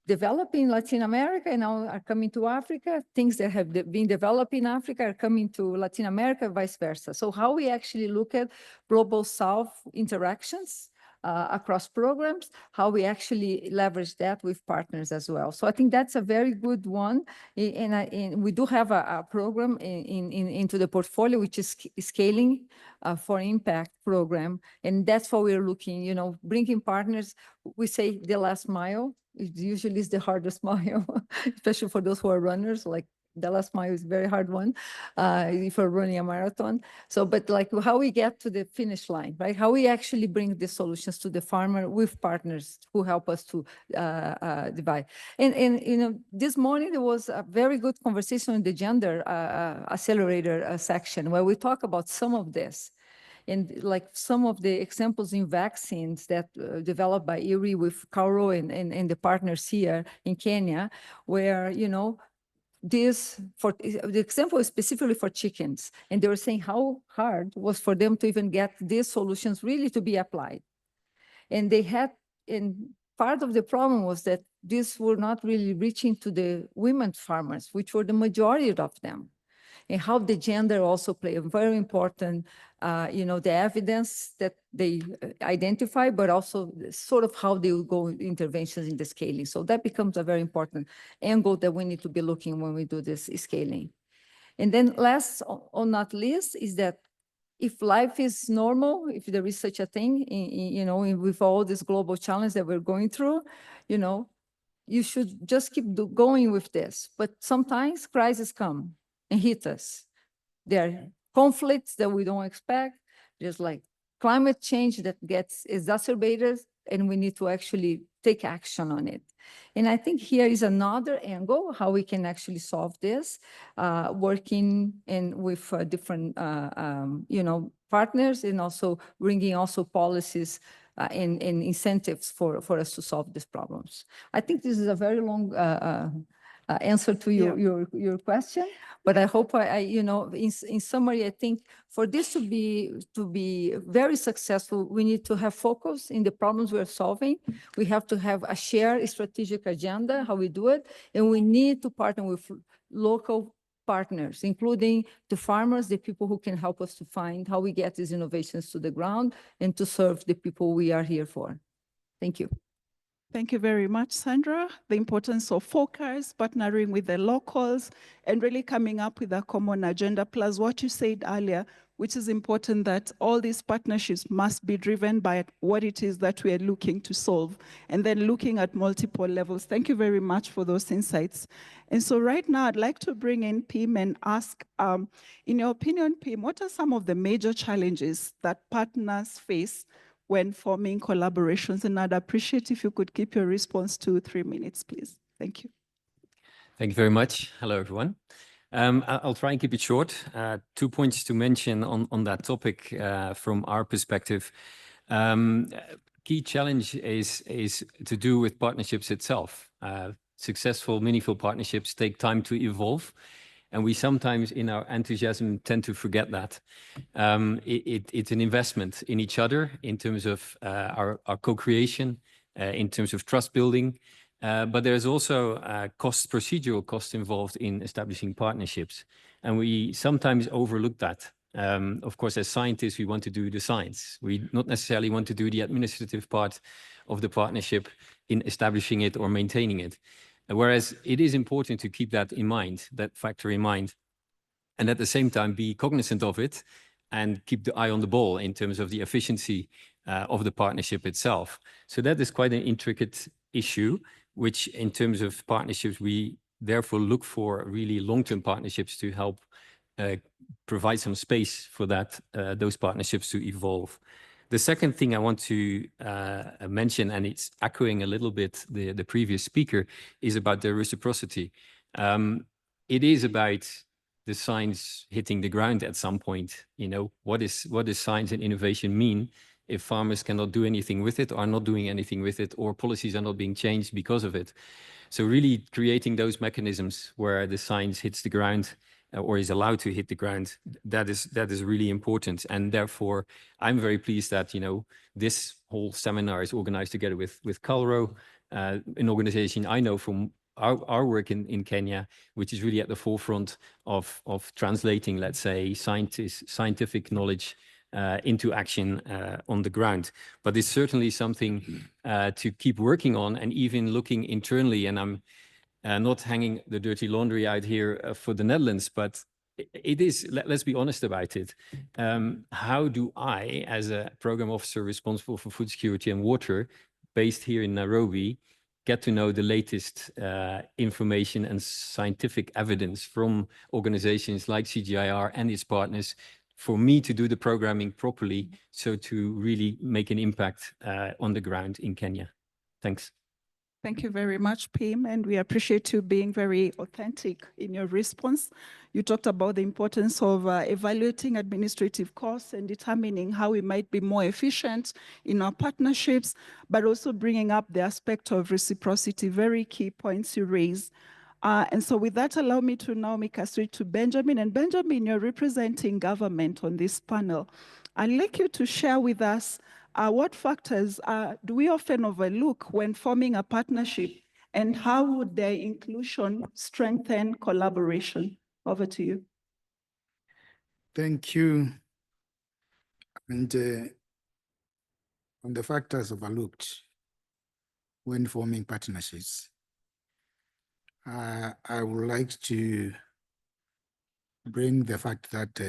developed in Latin America and now are coming to Africa. Things that have been developed in Africa are coming to Latin America, vice versa. So how we actually look at global South interactions across programs, how we actually leverage that with partners as well. So I think that's a very good one. And we do have a program into the portfolio, which is Scaling for Impact program. And that's what we're looking, bringing partners. We say the last mile. It usually is the hardest mile, especially for those who are runners, like the last mile is a very hard one if you're running a marathon. So, but like how we get to the finish line, right? How we actually bring the solutions to the farmer with partners who help us to divide. And this morning there was a very good conversation in the gender accelerator section where we talk about some of this. And like some of the examples in vaccines that developed by IRI with Kauro and the partners here in Kenya, where, the example is specifically for chickens, and they were saying how hard it was for them to even get these solutions really to be applied. And part of the problem was that these were not really reaching to the women farmers, which were the majority of them. And how the gender also play a very important, the evidence that they identify, but also sort of how they will go interventions in the scaling. So that becomes a very important angle that we need to be looking when we do this scaling. And then last or not least is that if life is normal, if there is such a thing, with all this global challenge that we're going through, you should just keep going with this. But sometimes crises come and hit us. There are conflicts that we don't expect. There's like climate change that gets exacerbated, and we need to actually take action on it. And I think here is another angle, how we can actually solve this, working with different, partners, and also bringing also policies and incentives for us to solve these problems. I think this is a very long answer to your question, but I hope in summary, I think for this to be very successful, we need to have focus in the problems we're solving. We have to have a shared strategic agenda, how we do it, and we need to partner with local partners, including the farmers, the people who can help us to find how we get these innovations to the ground and to serve the people we are here for. Thank you. Thank you very much, Sandra. The importance of focus, partnering with the locals, and really coming up with a common agenda, plus what you said earlier, which is important that all these partnerships must be driven by what it is that we are looking to solve, and then looking at multiple levels. Thank you very much for those insights. And so right now, I'd like to bring in Pim and ask, in your opinion, Pim, what are some of the major challenges that partners face when forming collaborations? And I'd appreciate if you could keep your response to 3 minutes, please. Thank you. Thank you very much. Hello, everyone. I'll try and keep it short. 2 points to mention on that topic from our perspective. Key challenge is to do with partnerships itself. Successful, meaningful partnerships take time to evolve. And we sometimes, in our enthusiasm, tend to forget that. It's an investment in each other in terms of our co-creation, in terms of trust building. But there's also procedural cost involved in establishing partnerships. And we sometimes overlook that. Of course, as scientists, we want to do the science. We not necessarily want to do the administrative part of the partnership in establishing it or maintaining it. Whereas it is important to keep that in mind, that factor in mind, and at the same time be cognizant of it and keep the eye on the ball in terms of the efficiency of the partnership itself. So that is quite an intricate issue, which in terms of partnerships, we therefore look for really long-term partnerships to help provide some space for that, those partnerships to evolve. The second thing I want to mention, and it's echoing a little bit the previous speaker, is about the reciprocity. It is about the science hitting the ground at some point. You know, what does science and innovation mean if farmers cannot do anything with it, or are not doing anything with it, or policies are not being changed because of it? So really creating those mechanisms where the science hits the ground or is allowed to hit the ground, that is really important. And therefore, I'm very pleased that, you know, this whole seminar is organized together with CalRO, an organization I know from our work in Kenya, which is really at the forefront of translating, let's say, scientific knowledge into action on the ground. But it's certainly something to keep working on, and even looking internally. And I'm not hanging the dirty laundry out here for the Netherlands, but it is, let's be honest about it. How do I, as a program officer responsible for food security and water, based here in Nairobi, get to know the latest information and scientific evidence from organizations like CGIAR and its partners, for me to do the programming properly, so to really make an impact on the ground in Kenya? Thanks. Thank you very much, Pim, and we appreciate you being very authentic in your response. You talked about the importance of evaluating administrative costs and determining how we might be more efficient in our partnerships, but also bringing up the aspect of reciprocity, very key points you raise. And so with that, allow me to now make a switch to Benjamin. And Benjamin, you're representing government on this panel. I'd like you to share with us what factors do we often overlook when forming a partnership, and how would their inclusion strengthen collaboration? Over to you. Thank you. And on the factors overlooked when forming partnerships, I would like to bring the fact that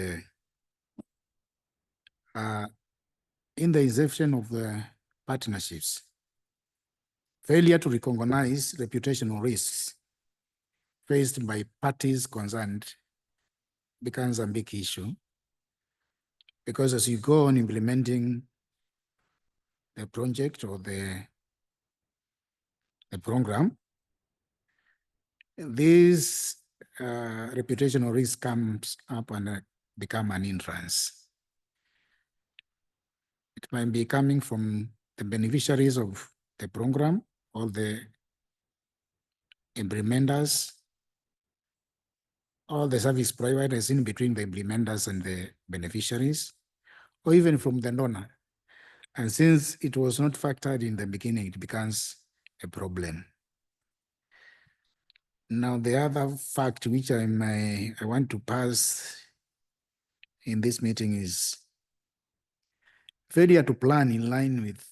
in the inception of the partnerships, failure to recognize reputational risks faced by parties concerned becomes a big issue, because as you go on implementing the project or the program, this reputational risk comes up and become an hindrance. It might be coming from the beneficiaries of the program or the implementers, or the service providers in between the implementers and the beneficiaries, or even from the donor. And since it was not factored in the beginning, it becomes a problem. Now, the other fact which I want to pass in this meeting is failure to plan in line with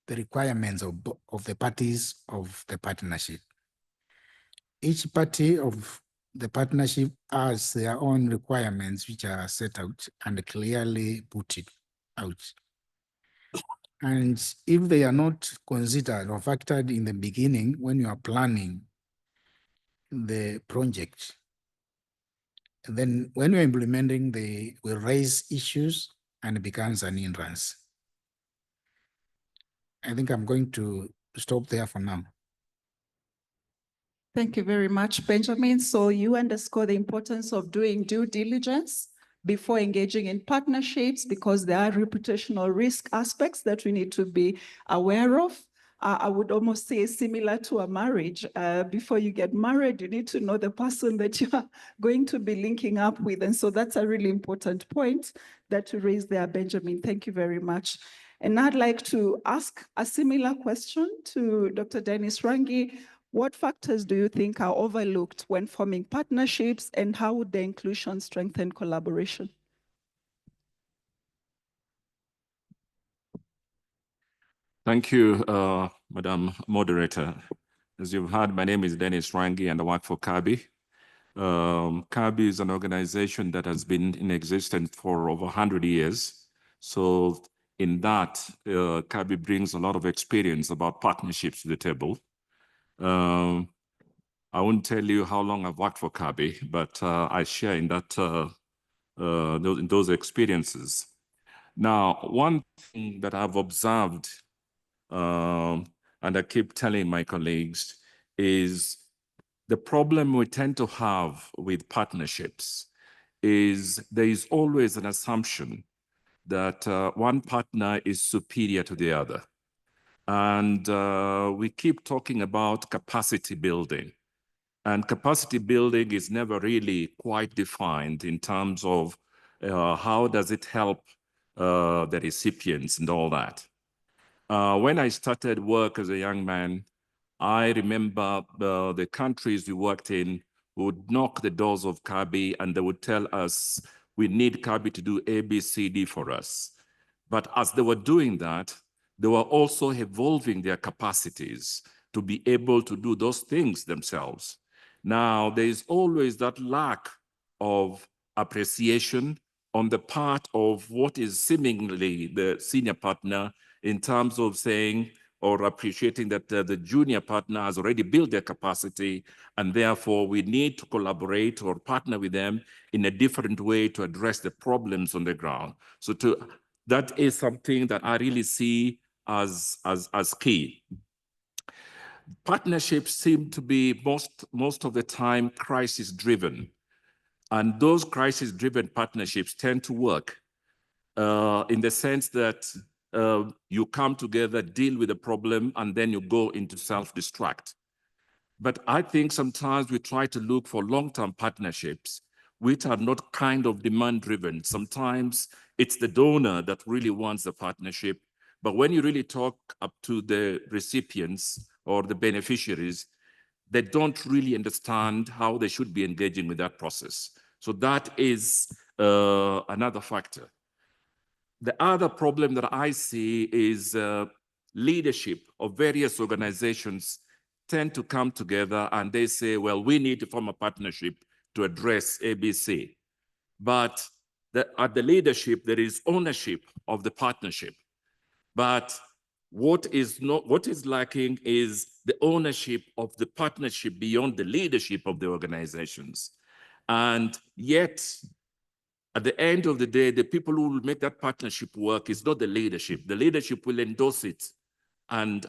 the requirements of the parties of the partnership. Each party of the partnership has their own requirements which are set out and clearly put it out. And if they are not considered or factored in the beginning when you are planning the project, then when you're implementing, they will raise issues and it becomes an hindrance. I think I'm going to stop there for now. Thank you very much, Benjamin. So you underscore the importance of doing due diligence before engaging in partnerships because there are reputational risk aspects that we need to be aware of. I would almost say similar to a marriage. Before you get married, you need to know the person that you are going to be linking up with. And so that's a really important point that you raised there, Benjamin. Thank you very much. And I'd like to ask a similar question to Dr. Dennis Rangi. What factors do you think are overlooked when forming partnerships, and how would the inclusion strengthen collaboration? Thank you, Madam Moderator. As you've heard, my name is Dennis Rangi and I work for CABI. CABI is an organization that has been in existence for over 100 years. So in that, CABI brings a lot of experience about partnerships to the table. I won't tell you how long I've worked for CABI, but I share in that in those experiences. Now, one thing that I've observed, and I keep telling my colleagues, is the problem we tend to have with partnerships is there is always an assumption that one partner is superior to the other. And we keep talking about capacity building. And capacity building is never really quite defined in terms of how does it help the recipients and all that. When I started work as a young man, I remember the countries we worked in would knock the doors of CABI and they would tell us, we need CABI to do A, B, C, D for us. But as they were doing that, they were also evolving their capacities to be able to do those things themselves. Now, there is always that lack of appreciation on the part of what is seemingly the senior partner in terms of saying or appreciating that the junior partner has already built their capacity, and therefore we need to collaborate or partner with them in a different way to address the problems on the ground. So that is something that I really see as key. Partnerships seem to be most of the time crisis-driven. And those crisis-driven partnerships tend to work in the sense that you come together, deal with the problem, and then you go into self-destruct. But I think sometimes we try to look for long-term partnerships which are not kind of demand-driven. Sometimes it's the donor that really wants the partnership. But when you really talk up to the recipients or the beneficiaries, they don't really understand how they should be engaging with that process. So that is another factor. The other problem that I see is leadership of various organizations tend to come together and they say, well, we need to form a partnership to address ABC. But at the leadership, there is ownership of the partnership. But what is lacking is the ownership of the partnership beyond the leadership of the organizations. And yet, at the end of the day, the people who will make that partnership work is not the leadership. The leadership will endorse it and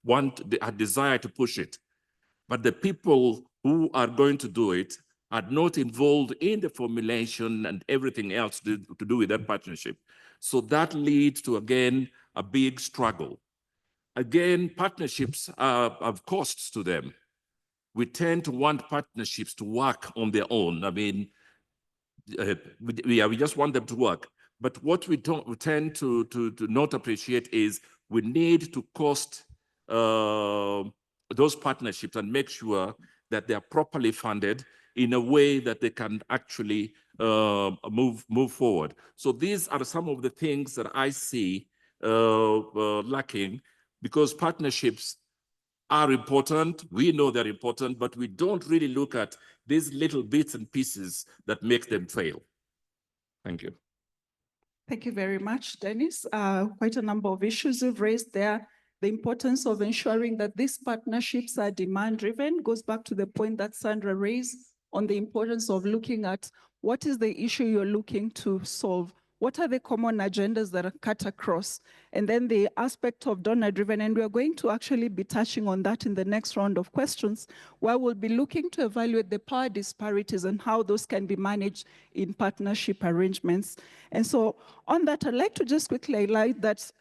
want a desire to push it. But the people who are going to do it are not involved in the formulation and everything else to do with that partnership. So that leads to, again, a big struggle. Again, partnerships have costs to them. We tend to want partnerships to work on their own. I mean, we just want them to work. But what we tend to not appreciate is we need to cost those partnerships and make sure that they are properly funded in a way that they can actually move forward. So these are some of the things that I see lacking, because partnerships are important. We know they're important, but we don't really look at these little bits and pieces that make them fail. Thank you. Thank you very much, Dennis. Quite a number of issues you've raised there. The importance of ensuring that these partnerships are demand-driven goes back to the point that Sandra raised on the importance of looking at what is the issue you're looking to solve. What are the common agendas that are cut across? And then the aspect of donor-driven, and we're going to actually be touching on that in the next round of questions, where we'll be looking to evaluate the power disparities and how those can be managed in partnership arrangements. And so on that, I'd like to just quickly highlight that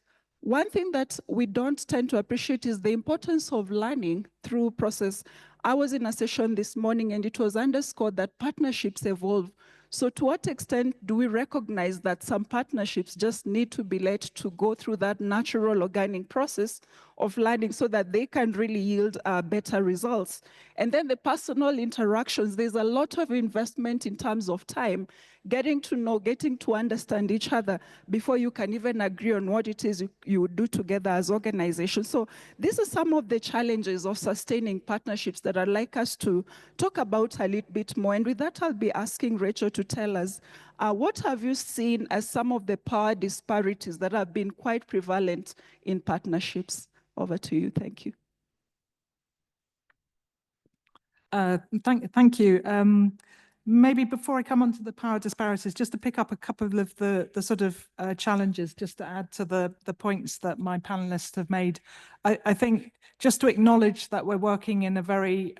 one thing that we don't tend to appreciate is the importance of learning through process. I was in a session this morning and it was underscored that partnerships evolve. So to what extent do we recognize that some partnerships just need to be let to go through that natural organic process of learning so that they can really yield better results? And then the personal interactions, there's a lot of investment in terms of time, getting to know, getting to understand each other before you can even agree on what it is you would do together as organizations. So these are some of the challenges of sustaining partnerships that I'd like us to talk about a little bit more. And with that, I'll be asking Rachel to tell us, what have you seen as some of the power disparities that have been quite prevalent in partnerships? Over to you. Thank you. Thank you. Maybe before I come on to the power disparities, just to pick up a couple of the sort of challenges, just to add to the points that my panelists have made. I think just to acknowledge that we're working in a very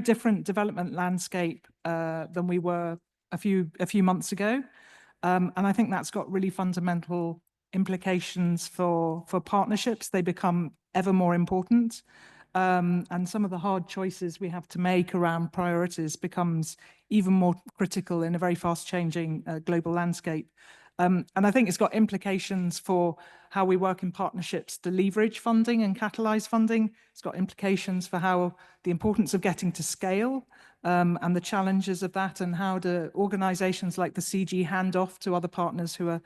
different development landscape than we were a few months ago. And I think that's got really fundamental implications for partnerships. They become ever more important. And some of the hard choices we have to make around priorities becomes even more critical in a very fast changing global landscape. And I think it's got implications for how we work in partnerships to leverage funding and catalyze funding. It's got implications for how the importance of getting to scale and the challenges of that, and how do organizations like the CG hand off to other partners who are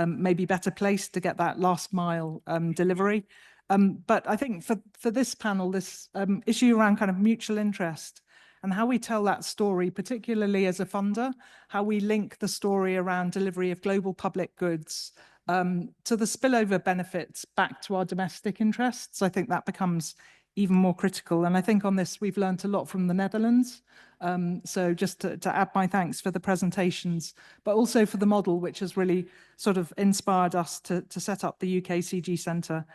maybe better placed to get that last mile delivery. But I think for this panel, this issue around kind of mutual interest and how we tell that story, particularly as a funder, how we link the story around delivery of global public goods to the spillover benefits back to our domestic interests, I think that becomes even more critical. And I think on this, we've learned a lot from the Netherlands. So just to add my thanks for the presentations, but also for the model, which has really sort of inspired us to set up the UK CG Centre.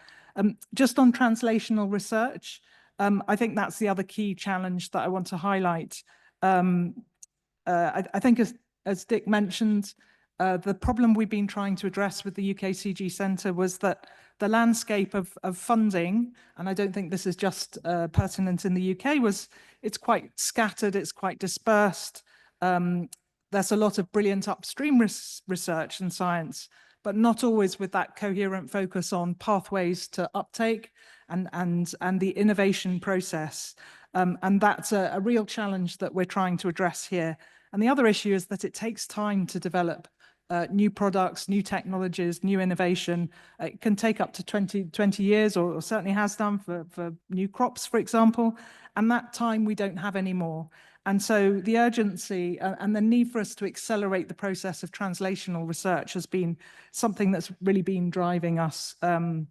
Just on translational research, I think that's the other key challenge that I want to highlight. I think as Dick mentioned, the problem we've been trying to address with the UK CG Centre was that the landscape of funding, and I don't think this is just pertinent in the UK, it's quite scattered, it's quite dispersed. There's a lot of brilliant upstream research and science, but not always with that coherent focus on pathways to uptake and the innovation process. And that's a real challenge that we're trying to address here. And the other issue is that it takes time to develop new products, new technologies, new innovation. It can take up to 20 years, or certainly has done for new crops, for example. And that time we don't have anymore. And so the urgency and the need for us to accelerate the process of translational research has been something that's really been driving us in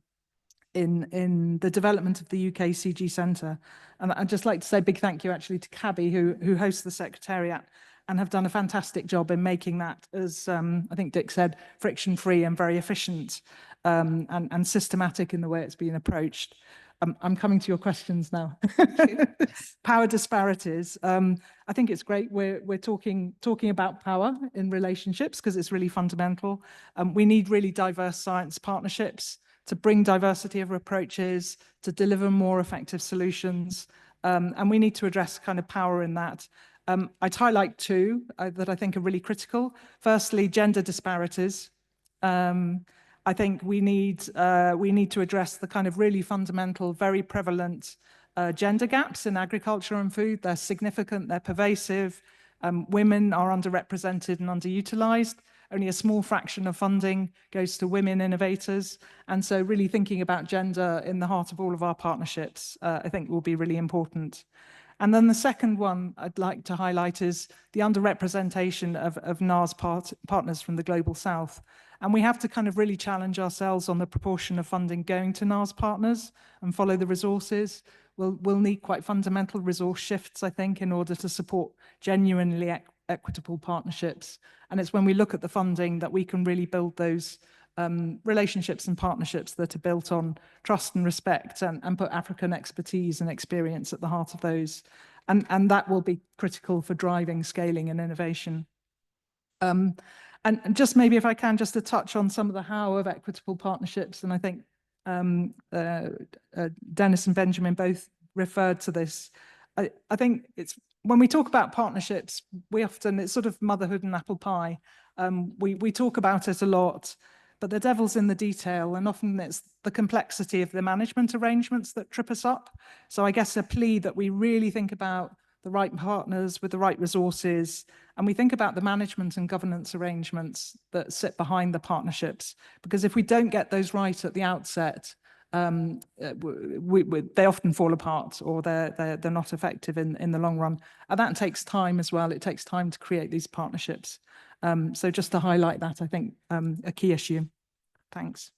the development of the UK CG Centre. And I'd just like to say a big thank you actually to Cabby, who hosts the Secretariat, and have done a fantastic job in making that, as I think Dick said, friction-free and very efficient and systematic in the way it's been approached. I'm coming to your questions now. Power disparities. I think it's great we're talking about power in relationships because it's really fundamental. We need really diverse science partnerships to bring diversity of approaches, to deliver more effective solutions. And we need to address kind of power in that. I'd highlight two that I think are really critical. Firstly, gender disparities. I think we need to address the kind of really fundamental, very prevalent gender gaps in agriculture and food. They're significant, they're pervasive. Women are underrepresented and underutilized. Only a small fraction of funding goes to women innovators. And so really thinking about gender in the heart of all of our partnerships, I think will be really important. And then the second one I'd like to highlight is the underrepresentation of NARS partners from the Global South. And we have to kind of really challenge ourselves on the proportion of funding going to NARS partners and follow the resources. We'll need quite fundamental resource shifts, I think, in order to support genuinely equitable partnerships. And it's when we look at the funding that we can really build those relationships and partnerships that are built on trust and respect, and put African expertise and experience at the heart of those. And that will be critical for driving scaling and innovation. And just maybe if I can, just to touch on some of the how of equitable partnerships, and I think Dennis and Benjamin both referred to this. I think it's when we talk about partnerships, it's sort of motherhood and apple pie. We talk about it a lot, but the devil's in the detail, and often it's the complexity of the management arrangements that trip us up. So I guess a plea that we really think about the right partners with the right resources, and we think about the management and governance arrangements that sit behind the partnerships, because if we don't get those right at the outset, they often fall apart, or they're not effective in the long run. And that takes time as well. It takes time to create these partnerships. So just to highlight that, I think a key issue. Thanks.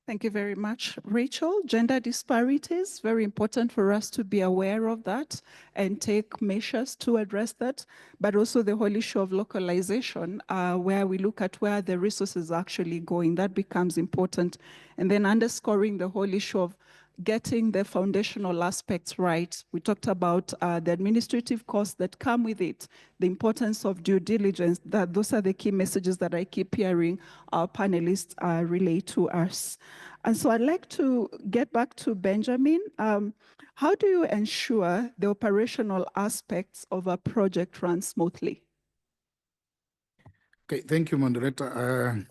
Thank you very much, Rachel. Gender disparities, very important for us to be aware of that and take measures to address that, but also the whole issue of localization, where we look at where the resources are actually going, that becomes important. And then underscoring the whole issue of getting the foundational aspects right. We talked about the administrative costs that come with it, the importance of due diligence, that those are the key messages that I keep hearing our panelists relay to us. And so I'd like to get back to Benjamin. How do you ensure the operational aspects of a project run smoothly? Okay, thank you, moderator.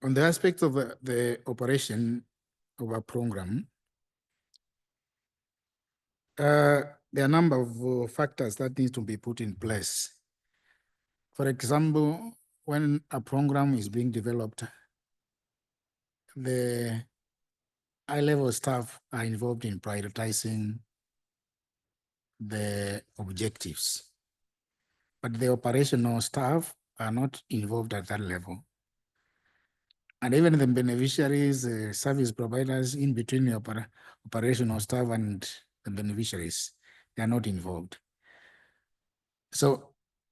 On the aspects of the operation of a program, there are a number of factors that need to be put in place. For example, when a program is being developed, the high-level staff are involved in prioritizing the objectives, but the operational staff are not involved at that level. And even the beneficiaries, service providers in between the operational staff and the beneficiaries, they are not involved. So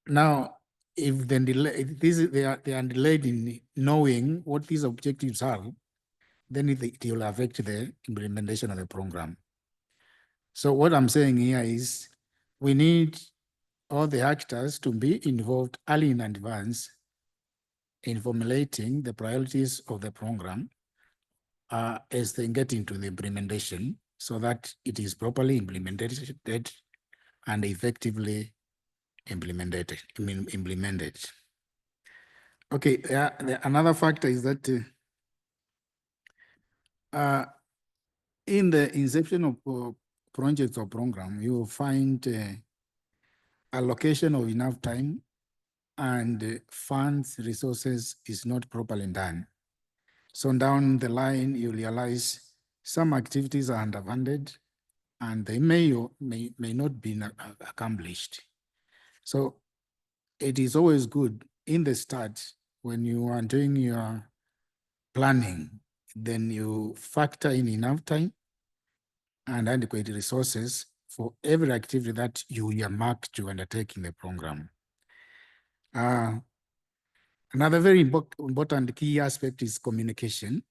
now, if they are delayed in knowing what these objectives are, then it will affect the implementation of the program. So what I'm saying here is we need all the actors to be involved early in advance in formulating the priorities of the program as they get into the implementation, so that it is properly implemented and effectively implemented. Okay, another factor is that in the inception of projects or program, you will find allocation of enough time and funds, resources is not properly done. So down the line, you realize some activities are underfunded and they may not be accomplished. So it is always good in the start when you are doing your planning, then you factor in enough time and adequate resources for every activity that you earmark to undertake in the program. Another very important key aspect is communication,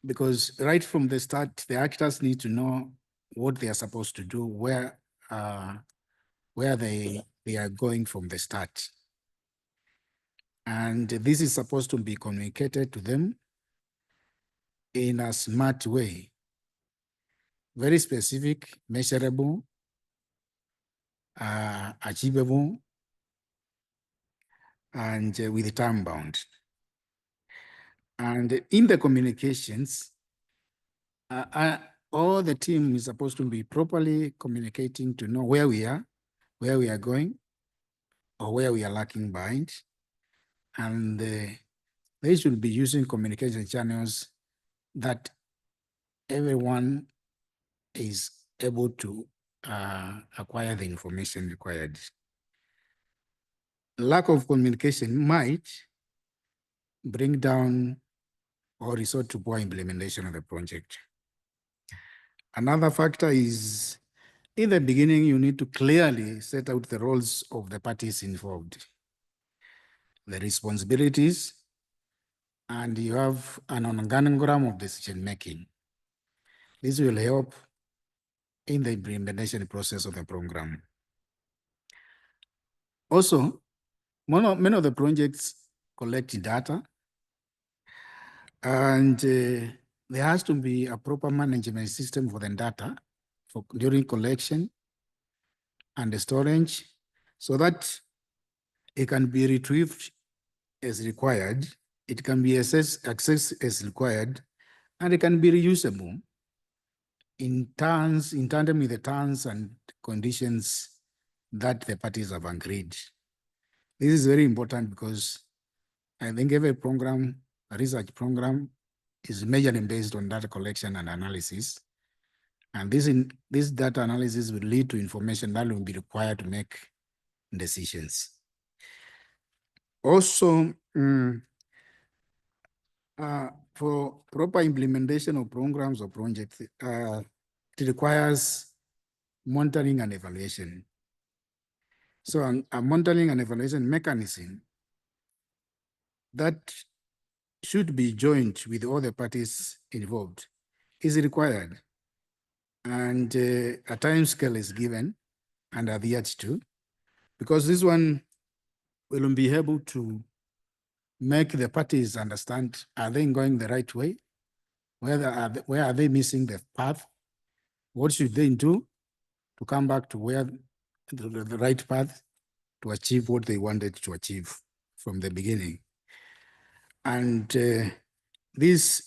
because right from the start, the actors need to know what they are supposed to do, where they are going from the start. And this is supposed to be communicated to them in a smart way, very specific, measurable, achievable, and with time bound. And in the communications, all the team is supposed to be properly communicating to know where we are going, or where we are lacking behind. And they should be using communication channels that everyone is able to acquire the information required. Lack of communication might bring down or resort to poor implementation of the project. Another factor is, in the beginning, you need to clearly set out the roles of the parties involved, the responsibilities, and you have an organogram of decision-making. This will help in the implementation process of the program. Also, many of the projects collect data, and there has to be a proper management system for the data during collection and the storage, so that it can be retrieved as required, it can be accessed as required, and it can be reusable in tandem with the terms and conditions that the parties have agreed. This is very important because I think every program, a research program, is majorly based on data collection and analysis. And this data analysis will lead to information that will be required to make decisions. Also, for proper implementation of programs or projects, it requires monitoring and evaluation. So a monitoring and evaluation mechanism that should be joined with all the parties involved is required. And a time scale is given and adhered to, because this one will be able to make the parties understand, are they going the right way? Where are they missing the path? What should they do to come back to where the right path to achieve what they wanted to achieve from the beginning? And the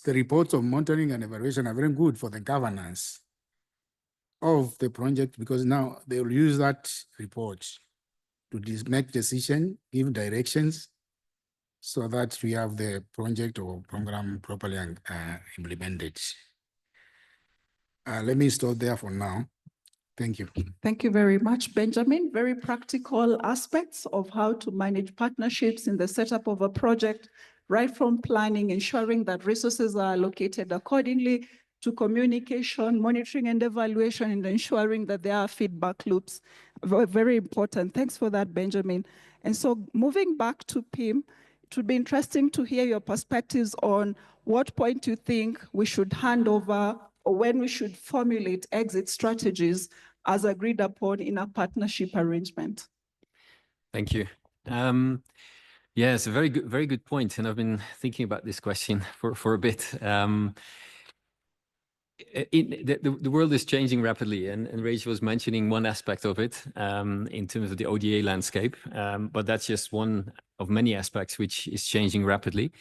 reports of monitoring and evaluation are very good for the governance of the project, because now they will use that report to make decisions, give directions, so that we have the project or program properly implemented. Let me stop there for now. Thank you. Thank you very much, Benjamin. Very practical aspects of how to manage partnerships in the setup of a project, right from planning, ensuring that resources are allocated accordingly, to communication, monitoring and evaluation, and ensuring that there are feedback loops. Very important. Thanks for that, Benjamin. And so moving back to Pim, it would be interesting to hear your perspectives on what point you think we should hand over, or when we should formulate exit strategies as agreed upon in a partnership arrangement. Thank you. Yeah, it's a very good point. And I've been thinking about this question for a bit. The world is changing rapidly, and Rachel was mentioning one aspect of it in terms of the ODA landscape, but that's just one of many aspects which is changing rapidly.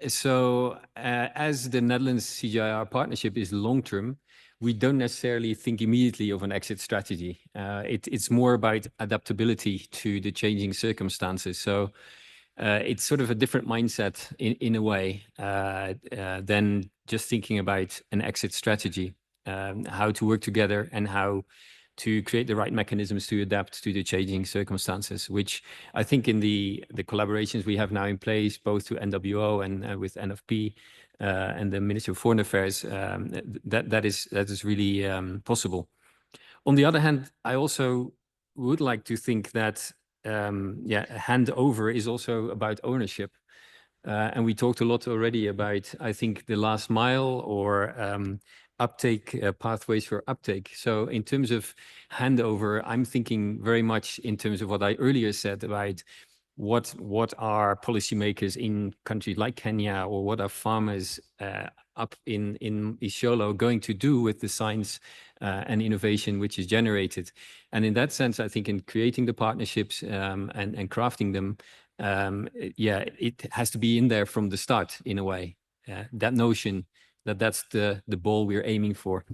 So as the Netherlands CGIAR partnership is long-term, we don't necessarily think immediately of an exit strategy. It's more about adaptability to the changing circumstances. So it's sort of a different mindset in a way than just thinking about an exit strategy, how to work together and how to create the right mechanisms to adapt to the changing circumstances, which I think in the collaborations we have now in place, both to NWO and with NFP and the Ministry of Foreign Affairs, that is really possible. On the other hand, I also would like to think that handover is also about ownership. And we talked a lot already about, I think, the last mile or uptake, pathways for uptake. So in terms of handover, I'm thinking very much in terms of what I earlier said about what are policymakers in countries like Kenya, or what are farmers up in Isiolo going to do with the science and innovation which is generated. And in that sense, I think in creating the partnerships and crafting them, it has to be in there from the start in a way. That notion that's the ball we're aiming for.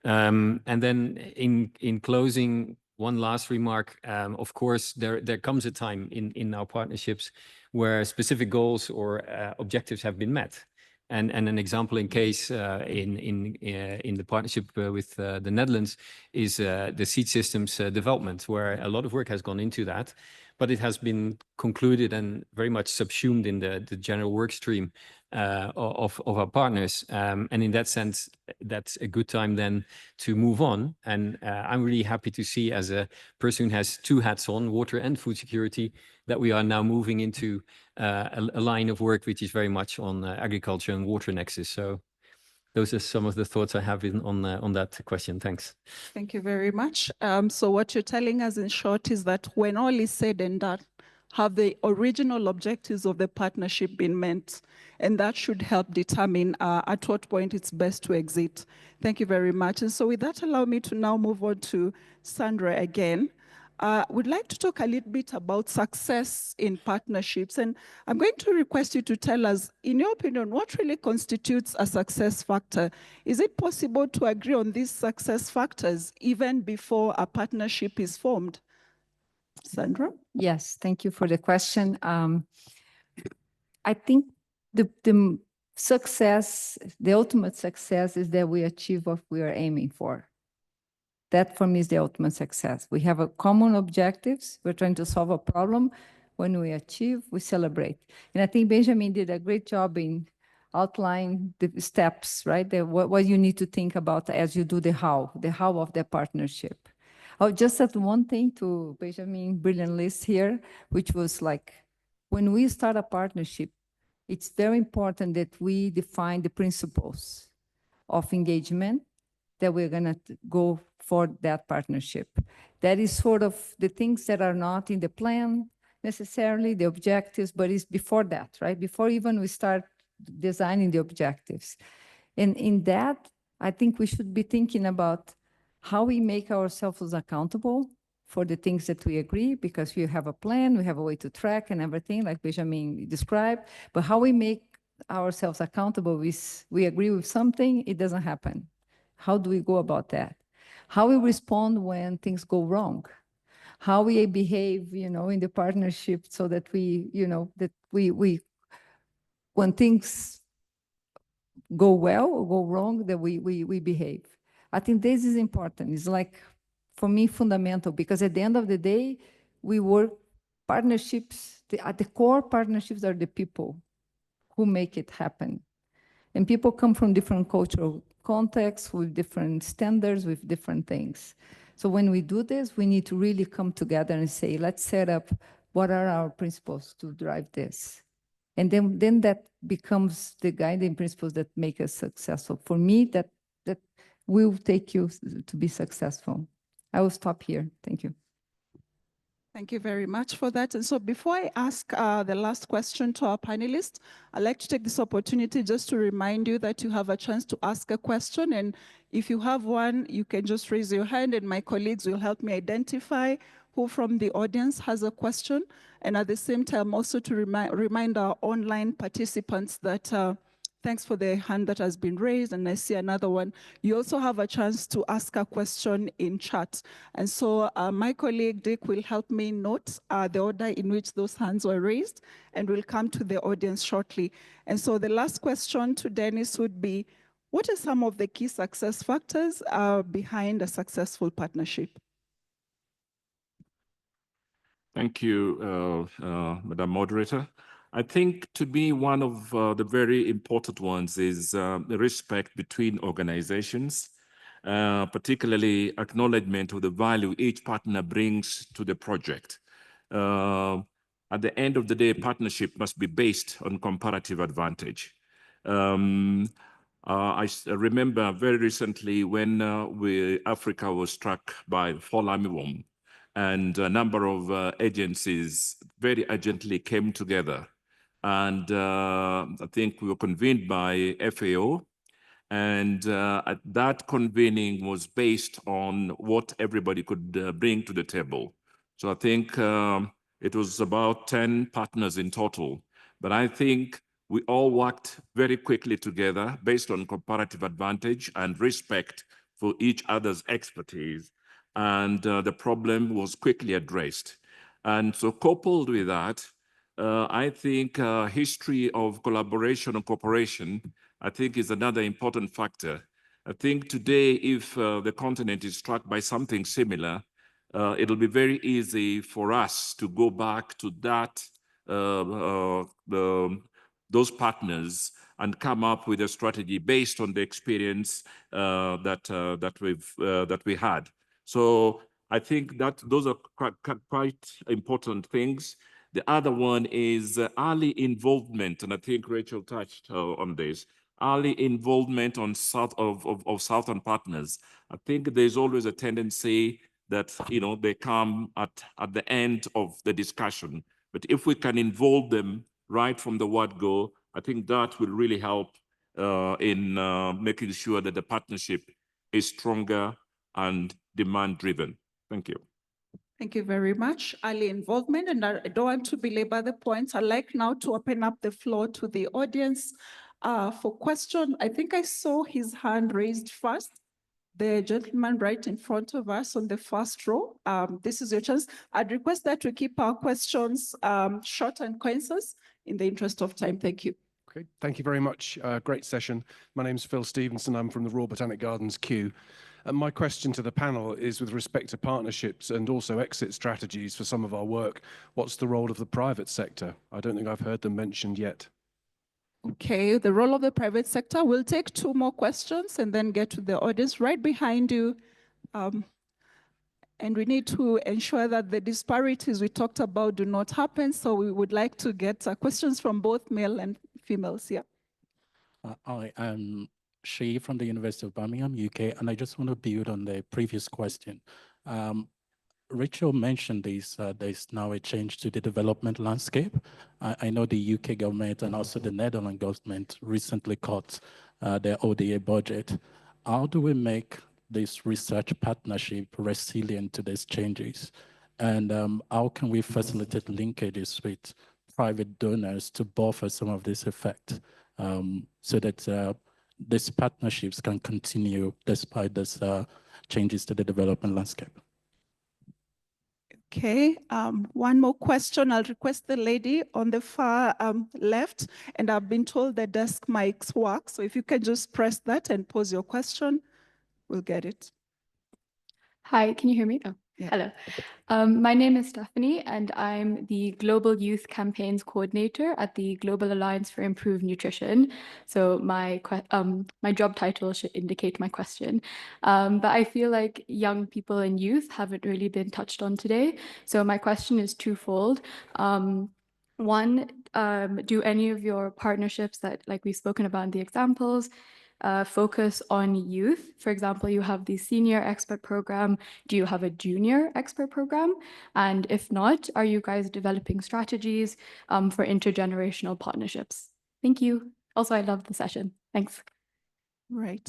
And then in closing, one last remark. Of course, there comes a time in our partnerships where specific goals or objectives have been met. And an example in case in the partnership with the Netherlands is the seed systems development, where a lot of work has gone into that, but it has been concluded and very much subsumed in the general work stream of our partners. And in that sense, that's a good time then to move on. And I'm really happy to see, as a person who has two hats on, water and food security, that we are now moving into a line of work which is very much on agriculture and water nexus. So those are some of the thoughts I have on that question. Thanks. Thank you very much. So what you're telling us in short is that when all is said and done, have the original objectives of the partnership been met? And that should help determine at what point it's best to exit. Thank you very much. And so with that, allow me to now move on to Sandra again. We'd like to talk a little bit about success in partnerships. And I'm going to request you to tell us, in your opinion, what really constitutes a success factor? Is it possible to agree on these success factors even before a partnership is formed? Sandra? Yes, thank you for the question. I think the success, the ultimate success is that we achieve what we are aiming for. That for me is the ultimate success. We have a common objectives. We're trying to solve a problem. When we achieve, we celebrate. And I think Benjamin did a great job in outlining the steps, right? What you need to think about as you do the how of the partnership. I'll just add one thing to Benjamin's brilliant list here, which was like, when we start a partnership, it's very important that we define the principles of engagement that we're going to go for that partnership. That is sort of the things that are not in the plan necessarily, the objectives, but it's before that, right? Before even we start designing the objectives. And in that, I think we should be thinking about how we make ourselves accountable for the things that we agree, because we have a plan, we have a way to track and everything, like Benjamin described, but how we make ourselves accountable is, we agree with something, it doesn't happen. How do we go about that? How we respond when things go wrong? How we behave, in the partnership so that we, that we when things go well or go wrong, that we behave. I think this is important. It's like, for me, fundamental, because at the end of the day, we work partnerships, at the core, partnerships are the people who make it happen. And people come from different cultural contexts, with different standards, with different things. So when we do this, we need to really come together and say, let's set up what are our principles to drive this. And then that becomes the guiding principles that make us successful. For me, that will take you to be successful. I will stop here. Thank you. Thank you very much for that. And so before I ask the last question to our panelists, I'd like to take this opportunity just to remind you that you have a chance to ask a question. And if you have one, you can just raise your hand and my colleagues will help me identify who from the audience has a question. And at the same time, also to remind our online participants that thanks for the hand that has been raised, and I see another one. You also have a chance to ask a question in chat. And so my colleague Dick will help me note the order in which those hands were raised, and we'll come to the audience shortly. And so the last question to Dennis would be, what are some of the key success factors behind a successful partnership? Thank you, Madam Moderator. I think to me, one of the very important ones is the respect between organizations, particularly acknowledgement of the value each partner brings to the project. At the end of the day, partnership must be based on comparative advantage. I remember very recently when Africa was struck by fall armyworm, and a number of agencies very urgently came together. And I think we were convened by FAO, and that convening was based on what everybody could bring to the table. So I think it was about 10 partners in total, but I think we all worked very quickly together based on comparative advantage and respect for each other's expertise, and the problem was quickly addressed. And so coupled with that, I think history of collaboration and cooperation, I think, is another important factor. I think today, if the continent is struck by something similar, it'll be very easy for us to go back to that, those partners, and come up with a strategy based on the experience that we had. So I think that those are quite important things. The other one is early involvement, and I think Rachel touched on this. Early involvement on of Southern partners. I think there's always a tendency that they come at the end of the discussion. But if we can involve them right from the word go, I think that will really help in making sure that the partnership is stronger and demand-driven. Thank you. Thank you very much. Early involvement, and I don't want to belabor the points. I'd like now to open up the floor to the audience for question. I think I saw his hand raised first. The gentleman right in front of us on the first row. This is your chance. I'd request that we keep our questions short and concise in the interest of time. Thank you. Okay, thank you very much. Great session. My name's Phil Stevenson. I'm from the Royal Botanic Gardens, Kew. And my question to the panel is with respect to partnerships and also exit strategies for some of our work. What's the role of the private sector? I don't think I've heard them mentioned yet. Okay, the role of the private sector. We'll take two more questions and then get to the audience right behind you. And we need to ensure that the disparities we talked about do not happen. So we would like to get questions from both male and females here. I am Shi from the University of Birmingham, UK, and I just want to build on the previous question. Rachel mentioned this, there's now a change to the development landscape. I know the UK government and also the Netherlands government recently cut their ODA budget. How do we make this research partnership resilient to these changes? And how can we facilitate linkages with private donors to buffer some of this effect so that these partnerships can continue despite these changes to the development landscape? Okay, one more question. I'll request the lady on the far left, and I've been told the desk mics work. So if you can just press that and pose your question, we'll get it. Hi, can you hear me? Oh, Yeah. hello. My name is Stephanie, and I'm the Global Youth Campaigns Coordinator at the Global Alliance for Improved Nutrition. So my job title should indicate my question. But I feel like young people and youth haven't really been touched on today. So my question is twofold. One, do any of your partnerships that, like we've spoken about in the examples, focus on youth? For example, you have the senior expert program. Do you have a junior expert program? And if not, are you guys developing strategies for intergenerational partnerships? Thank you. Also, I love the session. Thanks. Right.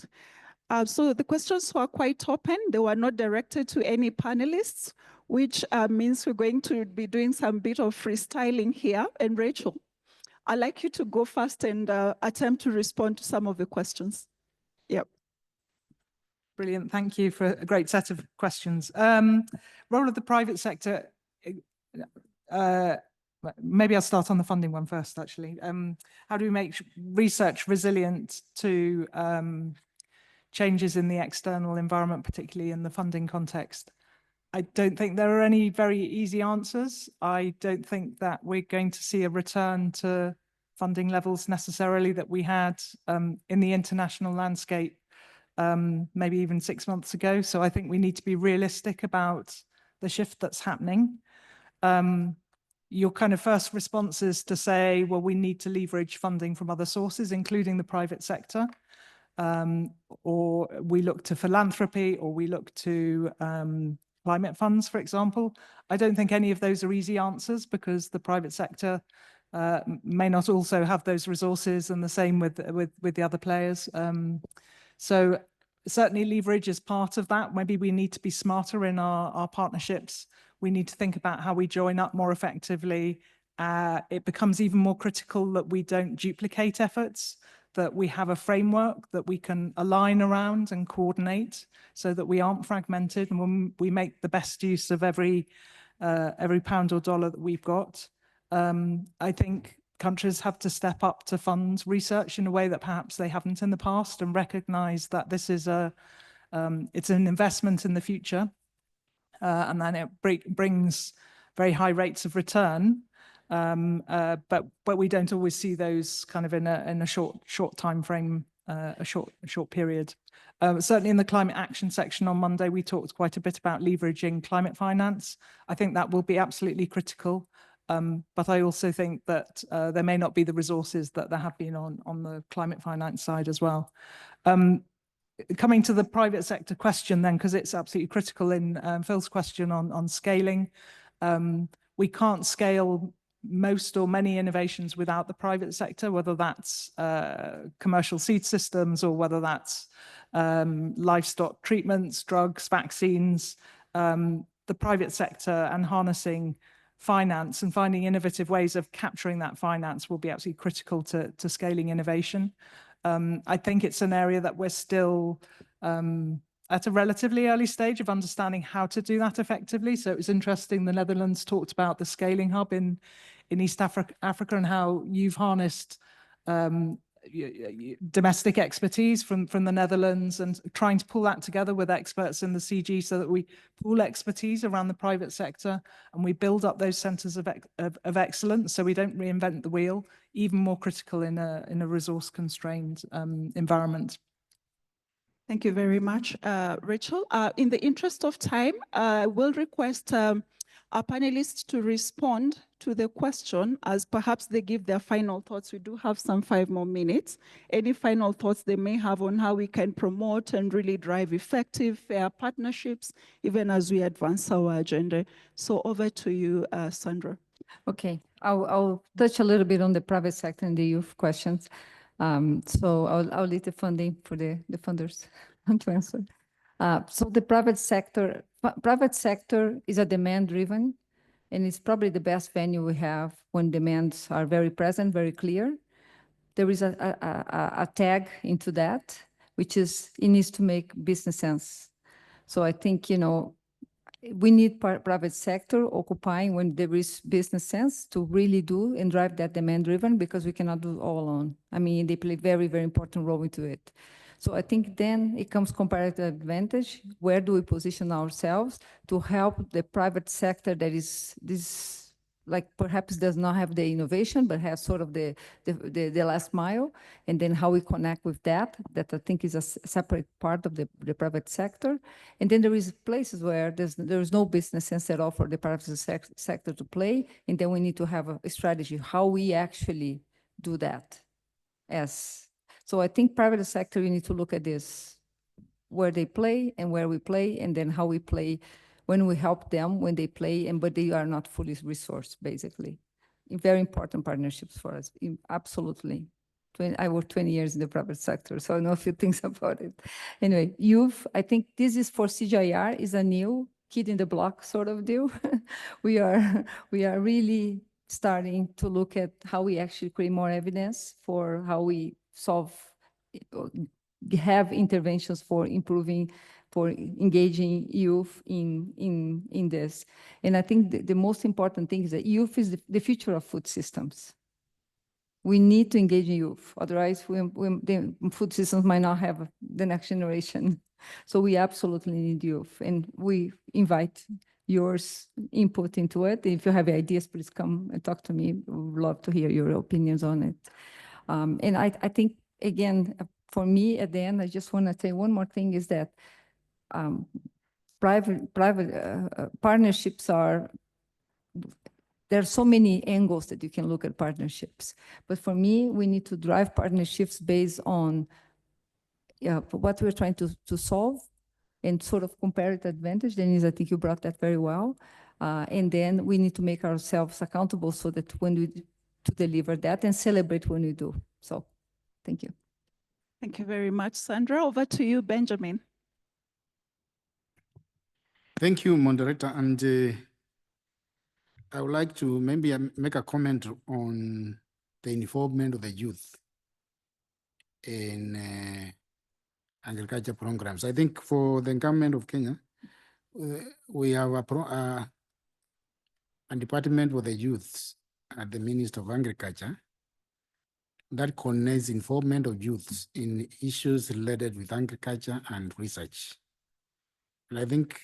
So the questions were quite open. They were not directed to any panelists, which means we're going to be doing some bit of freestyling here. And Rachel, I'd like you to go first and attempt to respond to some of the questions. Yep. Brilliant. Thank you for a great set of questions. Role of the private sector. Maybe I'll start on the funding one first, actually. How do we make research resilient to changes in the external environment, particularly in the funding context? I don't think there are any very easy answers. I don't think that we're going to see a return to funding levels necessarily that we had in the international landscape maybe even 6 months ago. So I think we need to be realistic about the shift that's happening. Your kind of first response is to say, well, we need to leverage funding from other sources, including the private sector. Or we look to philanthropy, or we look to climate funds, for example. I don't think any of those are easy answers because the private sector may not also have those resources, and the same with the other players. So certainly leverage is part of that. Maybe we need to be smarter in our partnerships. We need to think about how we join up more effectively. It becomes even more critical that we don't duplicate efforts, that we have a framework that we can align around and coordinate so that we aren't fragmented, and when we make the best use of every pound or dollar that we've got. I think countries have to step up to fund research in a way that perhaps they haven't in the past, and recognize that this is it's an investment in the future, and then it brings very high rates of return. But we don't always see those kind of in a short time frame, a short period. Certainly in the climate action section on Monday, we talked quite a bit about leveraging climate finance. I think that will be absolutely critical. But I also think that there may not be the resources that there have been on the climate finance side as well. Coming to the private sector question then, because it's absolutely critical in Phil's question on scaling. We can't scale most or many innovations without the private sector, whether that's commercial seed systems or whether that's livestock treatments, drugs, vaccines. The private sector and harnessing finance and finding innovative ways of capturing that finance will be absolutely critical to scaling innovation. I think it's an area that we're still at a relatively early stage of understanding how to do that effectively. So it was interesting, the Netherlands talked about the scaling hub in East Africa and how you've harnessed domestic expertise from the Netherlands and trying to pull that together with experts in the CG so that we pool expertise around the private sector and we build up those centers of excellence so we don't reinvent the wheel, even more critical in a resource constrained environment. Thank you very much, Rachel. In the interest of time, I will request our panelists to respond to the question as perhaps they give their final thoughts. We do have some 5 more minutes. Any final thoughts they may have on how we can promote and really drive effective, fair partnerships, even as we advance our agenda. So over to you, Sandra. Okay, I'll touch a little bit on the private sector and the youth questions. So I'll leave the funding for the funders to answer. So the private sector is a demand-driven, and it's probably the best venue we have when demands are very present, very clear. There is a tag into that, which is it needs to make business sense. So I think, you know, we need private sector occupying when there is business sense to really do and drive that demand-driven, because we cannot do it all alone. I mean, they play a very, very important role into it. So I think then it comes comparative advantage. Where do we position ourselves to help the private sector that is this, like perhaps does not have the innovation, but has sort of the last mile, and then how we connect with that I think is a separate part of the private sector. And then there is places where there is no business sense at all for the private sector to play, and then we need to have a strategy, how we actually do that. So I think private sector, you need to look at this, where they play and where we play, and then how we play when we help them when they play, but they are not fully resourced, basically. Very important partnerships for us, absolutely. I worked 20 years in the private sector, so I know a few things about it. Anyway, youth, I think this is for CGIAR, is a new kid in the block sort of deal. We are really starting to look at how we actually create more evidence for how we have interventions for improving, for engaging youth in this. And I think the most important thing is that youth is the future of food systems. We need to engage in youth, otherwise the food systems might not have the next generation. So we absolutely need youth, and we invite yours input into it. If you have ideas, please come and talk to me. We would love to hear your opinions on it. And I think, again, for me at the end, I just want to say one more thing is that private partnerships are, there are so many angles that you can look at partnerships. But for me, we need to drive partnerships based on what we're trying to solve and sort of comparative advantage. Denise, I think you brought that very well. And then we need to make ourselves accountable so that when we to deliver that and celebrate when we do. So thank you. Thank you very much, Sandra. Over to you, Benjamin. Thank you, moderator. And I would like to maybe make a comment on the involvement of the youth in agriculture programs. I think for the government of Kenya, we have a department for the youth at the Ministry of Agriculture that coordinates involvement of youths in issues related with agriculture and research. And I think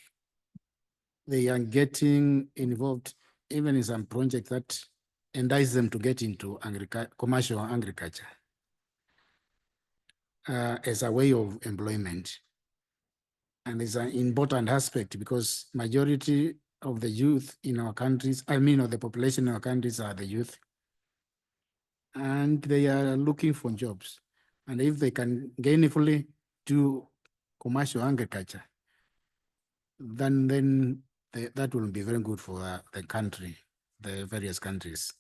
they are getting involved even in some projects that entice them to get into commercial agriculture as a way of employment. And it's an important aspect because majority of the youth in our countries, of the population in our countries are the youth, and they are looking for jobs. And if they can gainfully do commercial agriculture, then that will be very good for the country, the various countries.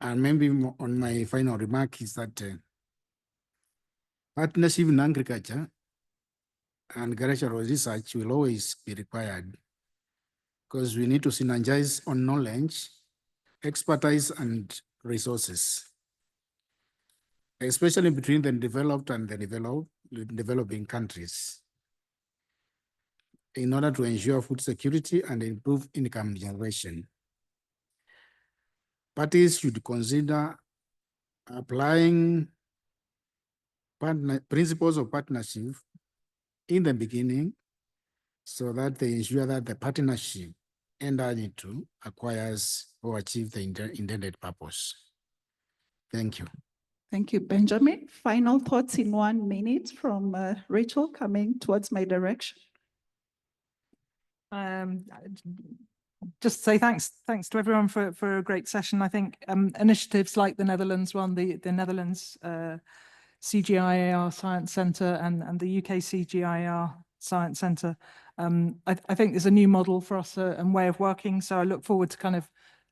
And maybe on my final remark is that partnership in agriculture and agricultural research will always be required because we need to synergize on knowledge, expertise, and resources, especially between the developed and the developing countries, in order to ensure food security and improve income generation. Parties should consider applying principles of partnership in the beginning so that they ensure that the partnership entered into acquires or achieves the intended purpose. Thank you. Thank you, Benjamin. Final thoughts in 1 minute from Rachel coming towards my direction. Just say thanks to everyone for a great session. I think initiatives like the Netherlands one, the Netherlands CGIAR Science Centre and the UK CGIAR Science Centre, I think there's a new model for us and way of working. So I look forward to kind of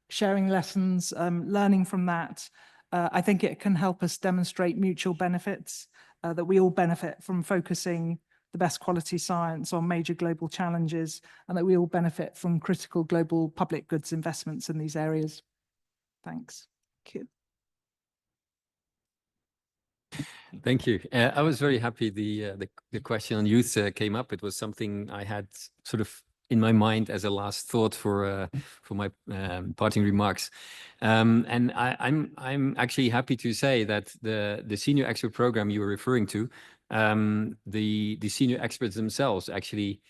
sharing lessons, learning from that. I think it can help us demonstrate mutual benefits, that we all benefit from focusing the best quality science on major global challenges, and that we all benefit from critical global public goods investments in these areas. Thanks. Thank you. Thank you. I was very happy the question on youth came up. It was something I had sort of in my mind as a last thought for my parting remarks. And I'm actually happy to say that the senior expert program you were referring to, the senior experts themselves actually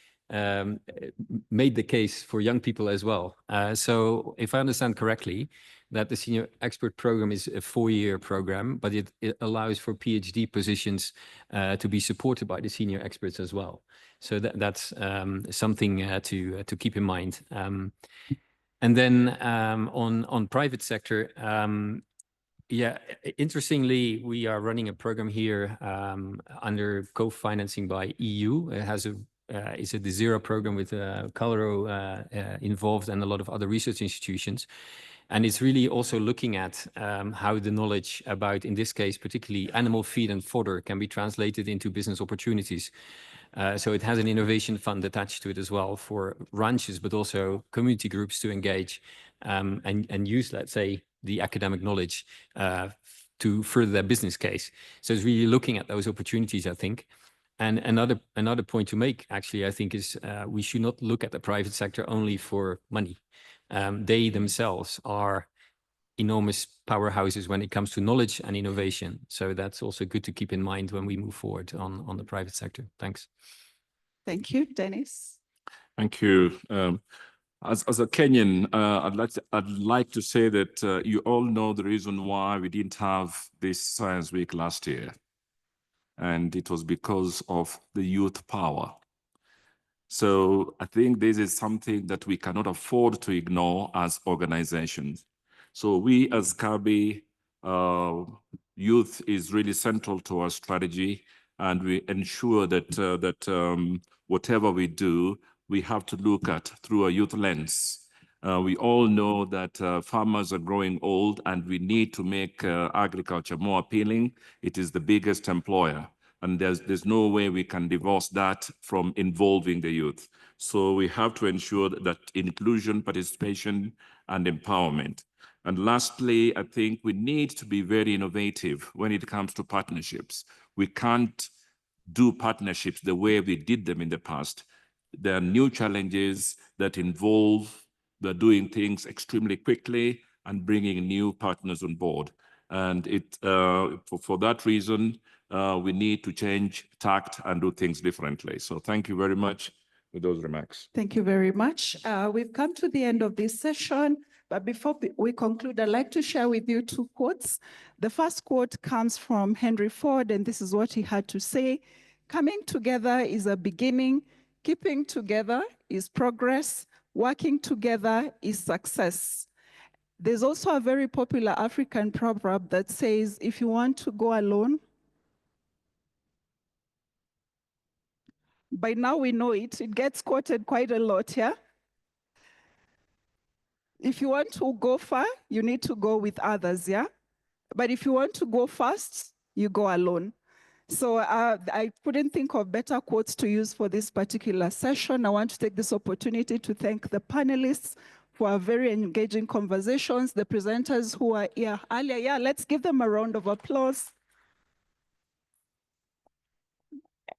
made the case for young people as well. So if I understand correctly, that the senior expert program is a 4-year program, but it allows for PhD positions to be supported by the senior experts as well. So that's something to keep in mind. And then on private sector, yeah, interestingly, we are running a program here under co-financing by EU. It has it's the Zero program with Calero involved and a lot of other research institutions. And it's really also looking at how the knowledge about, in this case, particularly animal feed and fodder can be translated into business opportunities. So it has an innovation fund attached to it as well for ranches, but also community groups to engage and use, let's say, the academic knowledge to further their business case. So it's really looking at those opportunities, I think. And another point to make, actually, I think, is we should not look at the private sector only for money. They themselves are enormous powerhouses when it comes to knowledge and innovation. So that's also good to keep in mind when we move forward on the private sector. Thanks. Thank you, Dennis. Thank you. As a Kenyan, I'd like to say that you all know the reason why we didn't have this Science Week last year. And it was because of the youth power. So I think this is something that we cannot afford to ignore as organizations. So we as CABI, youth is really central to our strategy, and we ensure that whatever we do, we have to look at through a youth lens. We all know that farmers are growing old, and we need to make agriculture more appealing. It is the biggest employer, and there's no way we can divorce that from involving the youth. So we have to ensure that inclusion, participation, and empowerment. And lastly, I think we need to be very innovative when it comes to partnerships. We can't do partnerships the way we did them in the past. There are new challenges that involve doing things extremely quickly and bringing new partners on board. And for that reason, we need to change tact and do things differently. So thank you very much for those remarks. Thank you very much. We've come to the end of this session, but before we conclude, I'd like to share with you two quotes. The first quote comes from Henry Ford, and this is what he had to say: "Coming together is a beginning, keeping together is progress, working together is success." There's also a very popular African proverb that says, if you want to go alone, by now we know it, it gets quoted quite a lot, yeah? If you want to go far, you need to go with others, yeah? But if you want to go fast, you go alone. So I couldn't think of better quotes to use for this particular session. I want to take this opportunity to thank the panelists for very engaging conversations, the presenters who are here earlier. Yeah, let's give them a round of applause.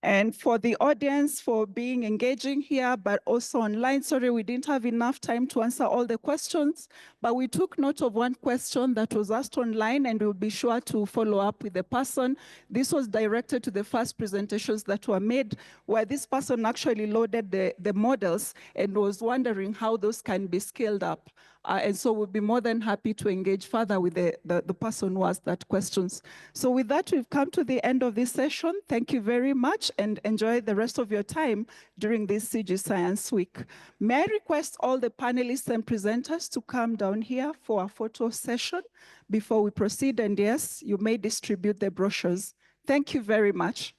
And for the audience for being engaging here, but also online. Sorry, we didn't have enough time to answer all the questions, but we took note of one question that was asked online, and we'll be sure to follow up with the person. This was directed to the first presentations that were made, where this person actually loaded the models and was wondering how those can be scaled up. And so we'll be more than happy to engage further with the person who asked that questions. So with that, we've come to the end of this session. Thank you very much and enjoy the rest of your time during this CG Science Week. May I request all the panelists and presenters to come down here for a photo session before we proceed? And yes, you may distribute the brochures. Thank you very much.